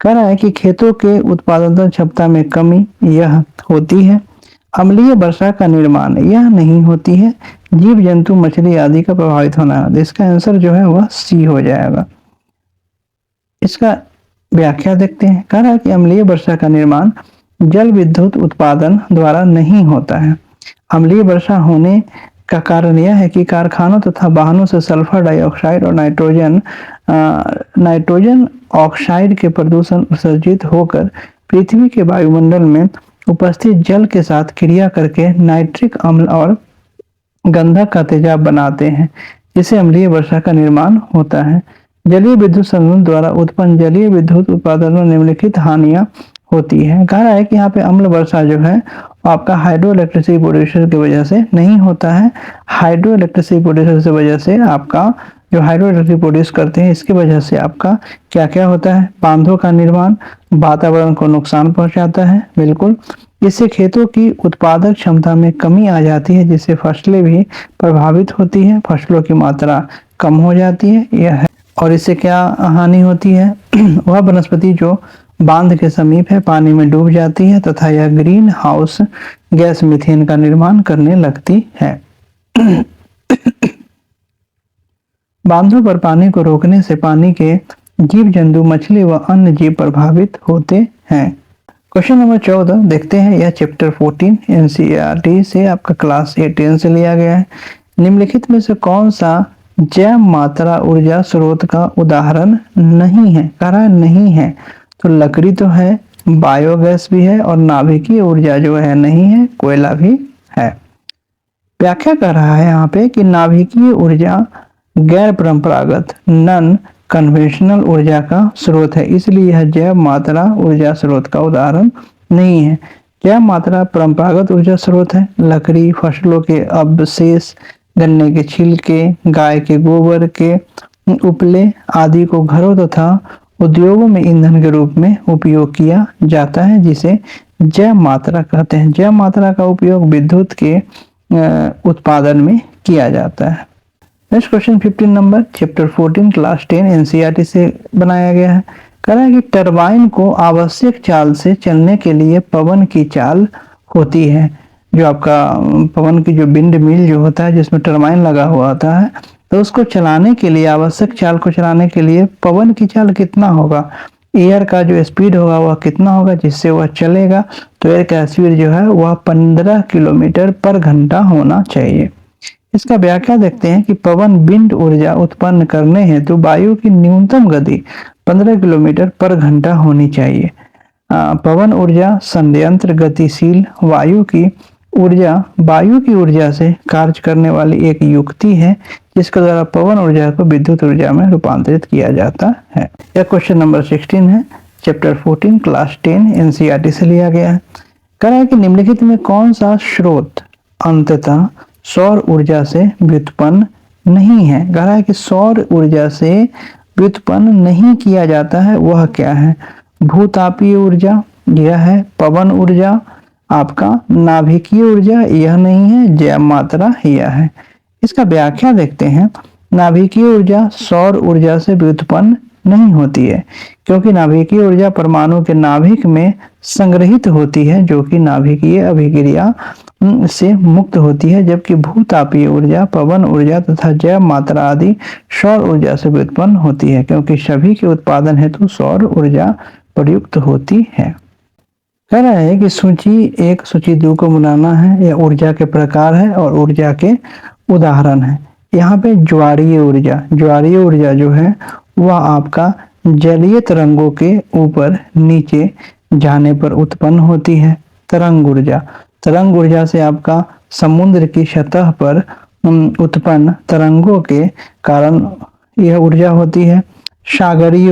कह रहा है कि खेतों के उत्पादन क्षमता में कमी, यह होती है। अम्लीय वर्षा का निर्माण, यह नहीं होती है। जीव जंतु, मछली आदि का प्रभावित होना, इसका आंसर जो है वह सी हो जाएगा। इसका व्याख्या देखते हैं। कह रहा है कि अम्लीय वर्षा का निर्माण जल विद्युत उत्पादन द्वारा नहीं होता है। अम्लीय वर्षा होने का कारण यह है कि कारखानों तथा वाहनों से सल्फर डाइऑक्साइड और नाइट्रोजन ऑक्साइड के प्रदूषण उत्सर्जित होकर पृथ्वी के वायुमंडल में उपस्थित जल के साथ क्रिया करके नाइट्रिक अम्ल और गंधक का तेजाब बनाते हैं, जिससे अम्लीय वर्षा का निर्माण होता है। जलीय विद्युत संयंत्र द्वारा उत्पन्न जलीय विद्युत उत्पादन में निम्नलिखित हानियां होती है। कह रहा है कि यहाँ पे अम्ल वर्षा जो है आपका हाइड्रो इलेक्ट्रिसिटी प्रोड्यूसर की वजह से नहीं होता है। हाइड्रो इलेक्ट्रिसिटी प्रोड्यूसर की वजह से आपका जो हाइड्रो इलेक्ट्रिसिटी प्रोड्यूस करते हैं, इसकी वजह से आपका क्या क्या होता है, बांधों का निर्माण, वातावरण को नुकसान पहुंचाता है। बिल्कुल, इससे खेतों की उत्पादक क्षमता में कमी आ जाती है, जिससे फसलें भी प्रभावित होती है, फसलों की मात्रा कम हो जाती है। यह है और इससे क्या हानि होती है वह वनस्पति जो बांध के समीप है पानी में डूब जाती है तथा यह ग्रीन हाउस गैस मीथेन का निर्माण करने लगती है। बांधों पर पानी को रोकने से पानी के जीव जंतु, मछली व अन्य जीव प्रभावित होते हैं। क्वेश्चन नंबर 14 देखते हैं। यह चैप्टर 14 एनसीईआरटी से आपका क्लास 18 से लिया गया है। निम्नलिखित में से कौन सा जैव मात्रा ऊर्जा स्रोत का उदाहरण नहीं है? कह रहा है नहीं है, तो लकड़ी तो है, बायोगैस भी है और नाभिकीय ऊर्जा जो है नहीं है, कोयला भी है। व्याख्या कर रहा है यहाँ पे कि नाभिकीय ऊर्जा गैर परंपरागत नॉन कन्वेंशनल ऊर्जा का स्रोत है, इसलिए यह जैव मात्रा ऊर्जा स्रोत का उदाहरण नहीं है। जैव मात्रा परंपरागत ऊर्जा स्रोत है। लकड़ी, फसलों के अवशेष, गन्ने के छिलके, गाय के गोबर के उपले आदि को घरों तथा उद्योगों में ईंधन के रूप में उपयोग किया जाता है, जिसे जैव मात्रा कहते हैं। जैव मात्रा का उपयोग विद्युत के उत्पादन में किया जाता है। Next question 15 number, chapter 14 class 10 NCERT से बनाया गया है। कह रहा है कि टरबाइन को आवश्यक चाल से चलने के लिए पवन की चाल होती है। जो आपका पवन की जो विंड मिल जो होता है, जिसमें टरबाइन लगा हुआ होता है, तो उसको चलाने के लिए, आवश्यक चाल को चलाने के लिए पवन की चाल कितना होगा, एयर का जो स्पीड होगा वह कितना होगा जिससे वह चलेगा, तो एयर का स्पीड जो है वह 15 किलोमीटर पर घंटा होना चाहिए। इसका व्याख्या देखते हैं कि पवन विंड ऊर्जा उत्पन्न करने हेतु वायु की न्यूनतम गति 15 किलोमीटर पर घंटा होनी चाहिए। पवन ऊर्जा संयंत्र गतिशील वायु की ऊर्जा से कार्य करने वाली एक युक्ति है, जिसके द्वारा पवन ऊर्जा को विद्युत ऊर्जा में रूपांतरित किया जाता है। यह क्वेश्चन नंबर 16 है, चैप्टर 14 क्लास 10 एनसीईआरटी से लिया गया है। कह रहा है कि निम्नलिखित में कौन सा स्रोत अंततः सौर ऊर्जा से व्युत्पन्न नहीं है? कह रहा है कि सौर ऊर्जा से व्युत्पन्न नहीं किया जाता है, वह क्या है? भूतापीय ऊर्जा यह है, पवन ऊर्जा, आपका नाभिकीय ऊर्जा यह नहीं है, जैव मात्रा यह है। इसका व्याख्या देखते हैं। नाभिकीय ऊर्जा सौर ऊर्जा से व्युत्पन्न नहीं होती है, क्योंकि नाभिकीय ऊर्जा परमाणु के नाभिक में संग्रहित होती है, जो कि नाभिकीय अभिक्रिया से मुक्त होती है, जबकि भूतापीय ऊर्जा, पवन ऊर्जा तथा जैव मात्रा आदि सौर ऊर्जा से व्युत्पन्न होती है, क्योंकि सभी के उत्पादन हेतु सौर ऊर्जा प्रयुक्त होती है। कह रहा है कि सूची 1 सूची 2 को बनाना है। यह ऊर्जा के प्रकार है और ऊर्जा के उदाहरण है। यहाँ पे ज्वारीय ऊर्जा जो है वह आपका जलीय तरंगों के ऊपर नीचे जाने पर उत्पन्न होती है। तरंग ऊर्जा से आपका समुद्र की सतह पर उत्पन्न तरंगों के कारण यह ऊर्जा होती है। सागरीय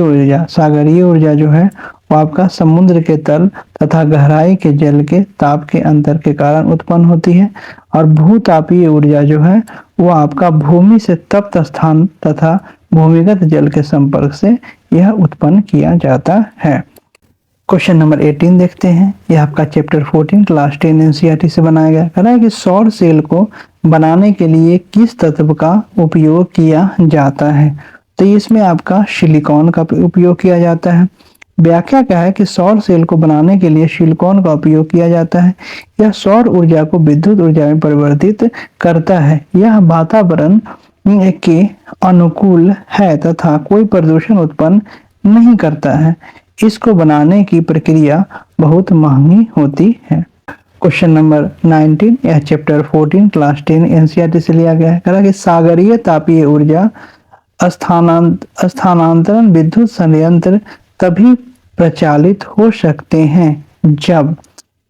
ऊर्जा जो है वो आपका समुद्र के तल तथा गहराई के जल के ताप के अंतर के कारण उत्पन्न होती है। और भूतापीय ऊर्जा जो है वो आपका भूमि से तप्त स्थान तथा भूमिगत जल के संपर्क से यह उत्पन्न किया जाता है। क्वेश्चन नंबर 18 देखते हैं। यह आपका चैप्टर 14 क्लास 10 एनसीईआरटी से बनाया गया। कह रहा है कि सौर सेल को बनाने के लिए किस तत्व का उपयोग किया जाता है? तो इसमें आपका सिलिकॉन का उपयोग किया जाता है। व्याख्या क्या है कि सौर सेल को बनाने के लिए सिलिकॉन का उपयोग किया जाता है। यह सौर ऊर्जा को विद्युत ऊर्जा में परिवर्तित करता है। यह वातावरण के अनुकूल है तथा कोई प्रदूषण उत्पन्न नहीं करता है। इसको बनाने की प्रक्रिया बहुत महंगी होती है। क्वेश्चन नंबर 19, यह चैप्टर 14 क्लास 10 एनसीईआरटी से लिया गया है। कह रहा है कि सागरीय तापीय ऊर्जा स्थानांतरण विद्युत संयंत्र तभी प्रचालित हो सकते हैं जब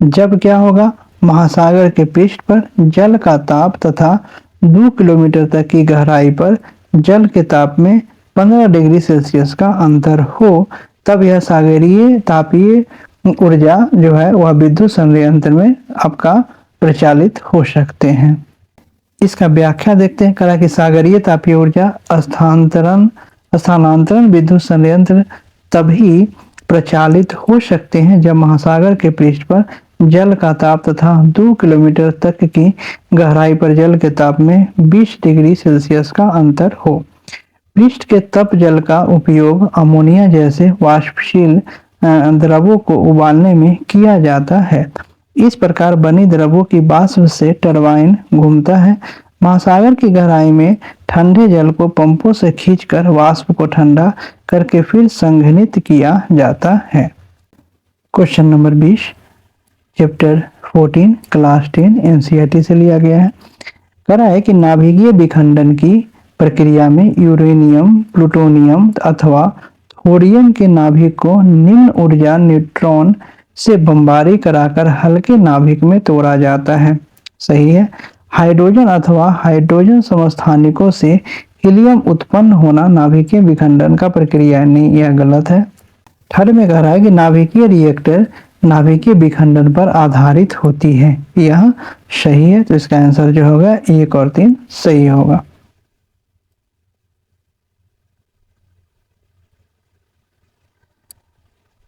जब क्या होगा, महासागर के पृष्ठ पर जल का ताप तथा 2 किलोमीटर तक की गहराई पर जल के ताप में 15 डिग्री सेल्सियस का अंतर हो, तब यह सागरीय तापीय ऊर्जा जो है वह विद्युत संयंत्र में आपका प्रचालित हो सकते हैं। इसका व्याख्या देखते हैं। कहा कि सागरीय तापीय ऊर्जा स्थानांतरण विद्युत संयंत्र तभी प्रचालित हो सकते हैं जब महासागर के पृष्ठ पर जल का ताप तथा 2 किलोमीटर तक की गहराई पर जल के ताप में 20 डिग्री सेल्सियस का अंतर हो। पृष्ठ के तप जल का उपयोग अमोनिया जैसे वाष्पशील द्रवों को उबालने में किया जाता है। इस प्रकार बनी द्रवों की वाष्प से टरबाइन घूमता है। महासागर की गहराई में ठंडे जल को पंपों से खींचकर वाष्प को ठंडा करके फिर संघनित किया जाता है। Question number 20 chapter 14 class 10 NCERT से लिया गया है। कह रहा है कि नाभिकीय विखंडन की प्रक्रिया में यूरेनियम, प्लूटोनियम अथवा थोरियम के नाभिक को निम्न ऊर्जा न्यूट्रॉन से बमबारी कराकर हल्के नाभिक में तोड़ा जाता है। सही है। हाइड्रोजन अथवा हाइड्रोजन समस्थानिकों से हीलियम उत्पन्न होना नाभिकीय विखंडन का प्रक्रिया नहीं, यह गलत है। थर्ड में कह रहा है कि नाभिकीय रिएक्टर नाभिकीय विखंडन पर आधारित होती है, यह सही है। तो इसका आंसर जो होगा 1 और 3 सही होगा।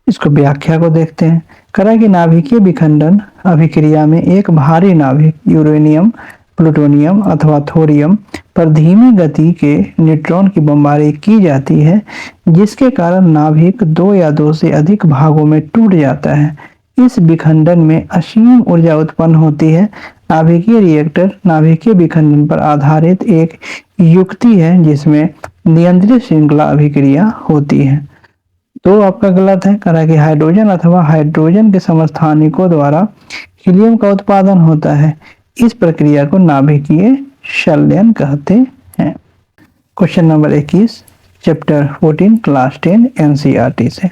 इसको व्याख्या को देखते हैं। करा कि नाभिकीय विखंडन अभिक्रिया में एक भारी नाभिक यूरेनियम, प्लूटोनियम अथवा थोरियम पर धीमी गति के न्यूट्रॉन की बमबारी की जाती है, जिसके कारण नाभिक 2 या 2 से अधिक भागों में टूट जाता है। इस विखंडन में असीम ऊर्जा उत्पन्न होती है। नाभिकीय रिएक्टर नाभिकीय विखंडन पर आधारित एक युक्ति है जिसमें नियंत्रित श्रृंखला अभिक्रिया होती है। तो आपका गलत है। करा कि हाइड्रोजन अथवा हाइड्रोजन के समस्थानिकों द्वारा हीलियम का उत्पादन होता है। इस प्रक्रिया को नाभिकीय संलयन कहते हैं। Question number 21 chapter 14 class 10 NCERT से।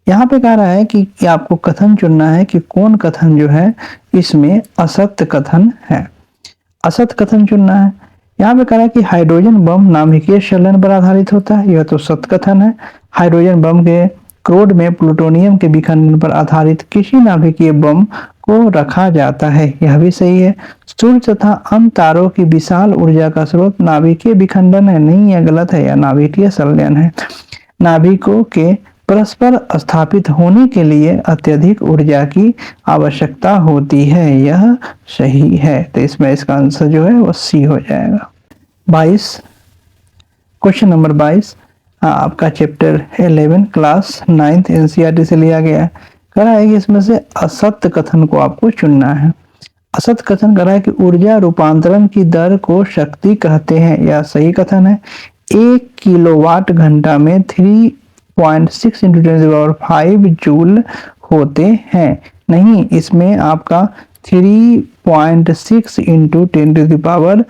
यहाँ पे कह रहा है कि आपको कथन चुनना है कि कौन कथन जो है इसमें असत्य कथन है। असत्य कथन चुनना है। यहाँ पे कह रहा है कि हाइड्रोजन बम नाभिकीय संलयन पर आधारित होता है, यह तो सत्य कथन है। हाइड्रोजन बम के क्रोड में प्लूटोनियम के विखंडन पर आधारित किसी नाभिकीय बम को रखा जाता है, यह भी सही है। सूर्य तथा अन्य तारों की विशाल ऊर्जा का स्रोत नाभिकीय विखंडन है, नहीं, यह गलत है, यह नाभिकीय संलयन है। नाभिकों के परस्पर स्थापित होने के लिए अत्यधिक ऊर्जा की आवश्यकता होती है, यह सही है। तो इसमें इसका आंसर जो है वो सी हो जाएगा। 22 क्वेश्चन नंबर 22 आपका चैप्टर 11 क्लास 9 एनसीईआरटी से लिया गया है। कह रहा है कि इसमें से असत्य कथन को आपको चुनना है। असत्य कथन कह रहा है कि ऊर्जा रूपांतरण की दर को शक्ति कहते हैं, यह सही कथन है। 1 किलोवाट घंटा में 3.6 × 10⁵ जूल होते हैं। नहीं, इसमें आपका 3.6 × 10⁶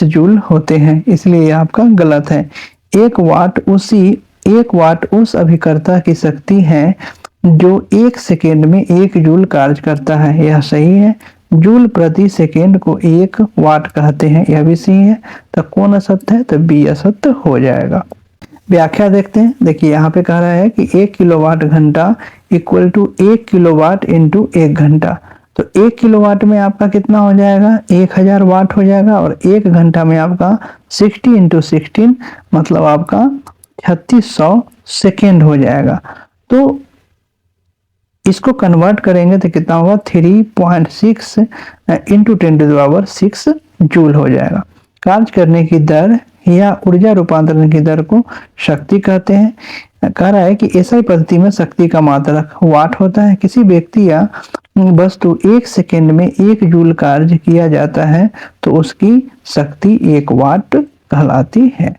जूल होते हैं, इसलिए यह आपका गलत है। 1 वाट उस अभिकर्ता की शक्ति है जो 1 सेकेंड में 1 जूल कार्य करता है, यह सही है। जूल प्रति सेकेंड को 1 वाट कहते हैं, यह भी सही है। तो कौन असत्य है? तो बी असत्य हो जाएगा। व्याख्या देखते हैं। देखिए यहाँ पे कह रहा है कि 1 किलोवाट घंटा इक्वल टू 1 किलोवाट इंटू 1 घंटा। तो 1 किलोवाट में आपका कितना हो जाएगा? 1000 वाट हो जाएगा। और 1 घंटा में आपका 60 × 16 मतलब आपका 3600 सेकेंड हो जाएगा। तो इसको कन्वर्ट करेंगे तो कितना होगा? 3.6 × 10⁶ जूल हो जाएगा। कार्य करने की दर या ऊर्जा रूपांतरण की दर को शक्ति कहते हैं। कह रहा है कि ऐसी पद्धति में शक्ति का मात्रक वाट होता है। किसी व्यक्ति या वस्तु 1 सेकेंड में 1 जूल कार्य किया जाता है तो उसकी शक्ति 1 वाट कहलाती है।